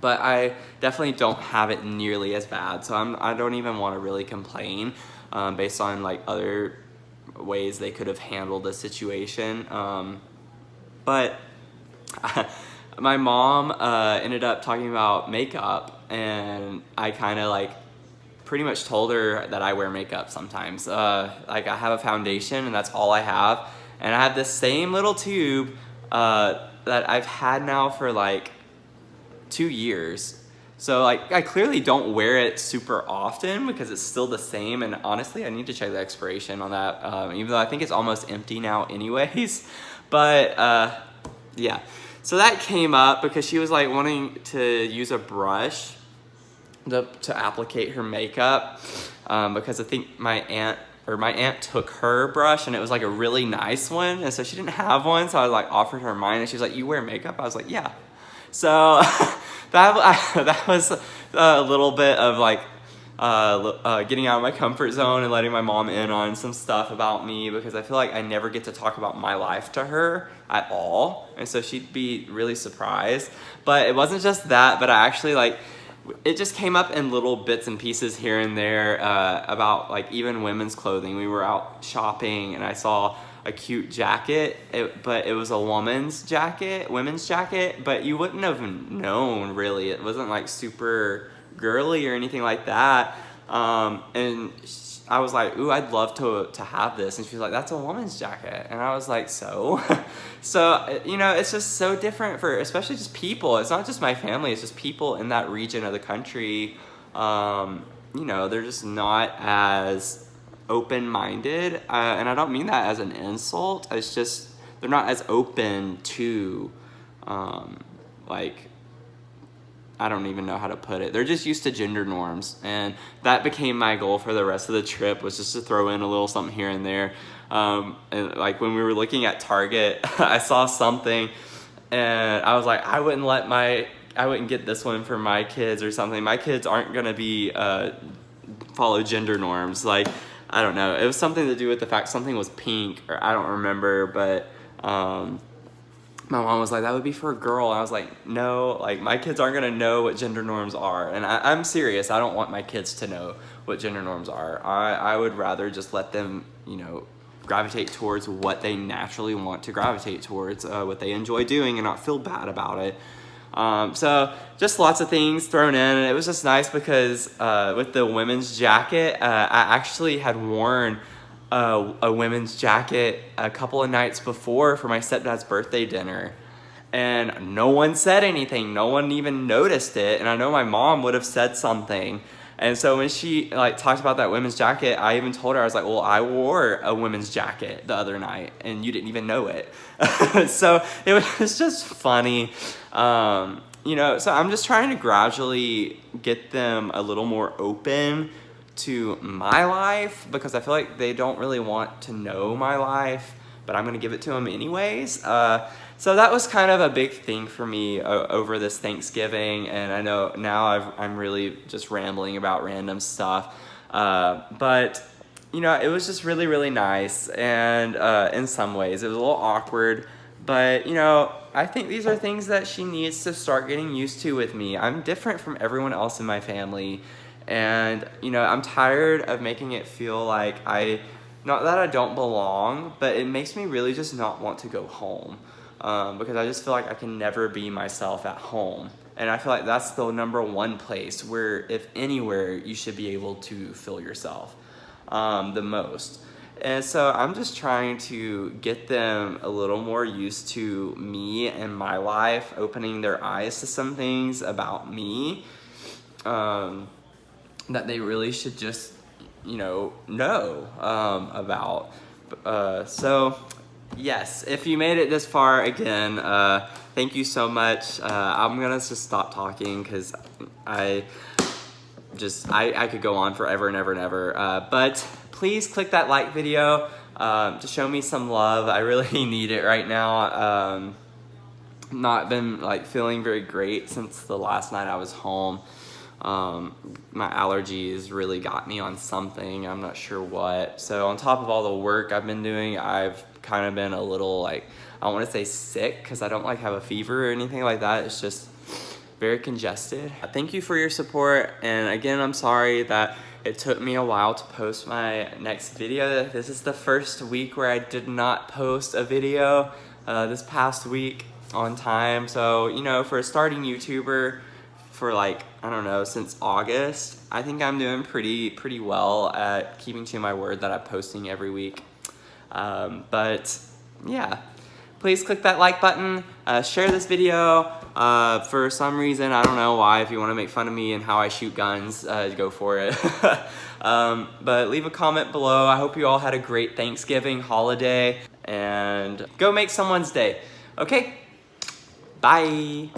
but I definitely don't have it nearly as bad. So I don't even want to really complain based on like other ways they could have handled the situation. But my mom ended up talking about makeup, and I kind of like pretty much told her that I wear makeup sometimes. Like I have a foundation and that's all I have. And I have this same little tube that I've had now for like 2 years. So like I clearly don't wear it super often because it's still the same, and honestly I need to check the expiration on that, even though I think it's almost empty now anyways. But yeah, so that came up because she was like wanting to use a brush to applicate her makeup, because I think my aunt took her brush and it was like a really nice one, and so she didn't have one, so I like offered her mine, and she was like, "You wear makeup?" I was like, "Yeah." So that was a little bit of like getting out of my comfort zone and letting my mom in on some stuff about me, because I feel like I never get to talk about my life to her at all, and so she'd be really surprised. But it wasn't just that, but I actually like, it just came up in little bits and pieces here and there, about like even women's clothing. We were out shopping and I saw a cute jacket, but it was a women's jacket, but you wouldn't have known really. It wasn't like super girly or anything like that. And I was like, "Ooh, I'd love to have this." And she was like, "That's a woman's jacket." And I was like, "So?" So, you know, it's just so different for, especially just people. It's not just my family, it's just people in that region of the country. You know, they're just not as open-minded. And I don't mean that as an insult. It's just, they're not as open to, like, I don't even know how to put it. They're just used to gender norms, and that became my goal for the rest of the trip, was just to throw in a little something here and there. And like when we were looking at Target, I saw something, and I was like, I wouldn't get this one for my kids or something. My kids aren't gonna be follow gender norms. Like, I don't know. It was something to do with the fact something was pink, or I don't remember, but my mom was like, "That would be for a girl." And I was like, "No, like my kids aren't gonna know what gender norms are." And I'm serious. I don't want my kids to know what gender norms are. I would rather just let them, you know, gravitate towards what they naturally want to gravitate towards, what they enjoy doing, and not feel bad about it. So just lots of things thrown in, and it was just nice because with the women's jacket, I actually had worn a women's jacket a couple of nights before for my stepdad's birthday dinner, and no one said anything. No one even noticed it, and I know my mom would have said something. And so when she like talked about that women's jacket, I even told her, I was like, "Well, I wore a women's jacket the other night and you didn't even know it." So it was just funny. You know, so I'm just trying to gradually get them a little more open to my life, because I feel like they don't really want to know my life, but I'm gonna give it to them anyways. So that was kind of a big thing for me over this Thanksgiving, and I know now I'm really just rambling about random stuff, but you know, it was just really, really nice, and in some ways it was a little awkward, but you know, I think these are things that she needs to start getting used to with me. I'm different from everyone else in my family, and you know, I'm tired of making it feel like not that I don't belong, but it makes me really just not want to go home, because I just feel like I can never be myself at home. And I feel like that's the number one place where, if anywhere, you should be able to feel yourself the most. And so I'm just trying to get them a little more used to me and my life, opening their eyes to some things about me, that they really should just, you know about. So yes, if you made it this far, again, thank you so much. I'm gonna just stop talking because I could go on forever and ever and ever. But please click that like video to show me some love. I really need it right now. Not been like feeling very great since the last night I was home. My allergies really got me on something. I'm not sure what. So on top of all the work I've been doing, I've kind of been a little like, I don't want to say sick because I don't like have a fever or anything like that. It's just very congested. Thank you for your support. And again, I'm sorry that it took me a while to post my next video. This is the first week where I did not post a video this past week on time. So, you know, for a starting YouTuber, for like, I don't know, since August, I think I'm doing pretty well at keeping to my word that I'm posting every week. But yeah, please click that like button, share this video. For some reason, I don't know why, if you want to make fun of me and how I shoot guns, go for it. But leave a comment below. I hope you all had a great Thanksgiving holiday, and go make someone's day. Okay, bye.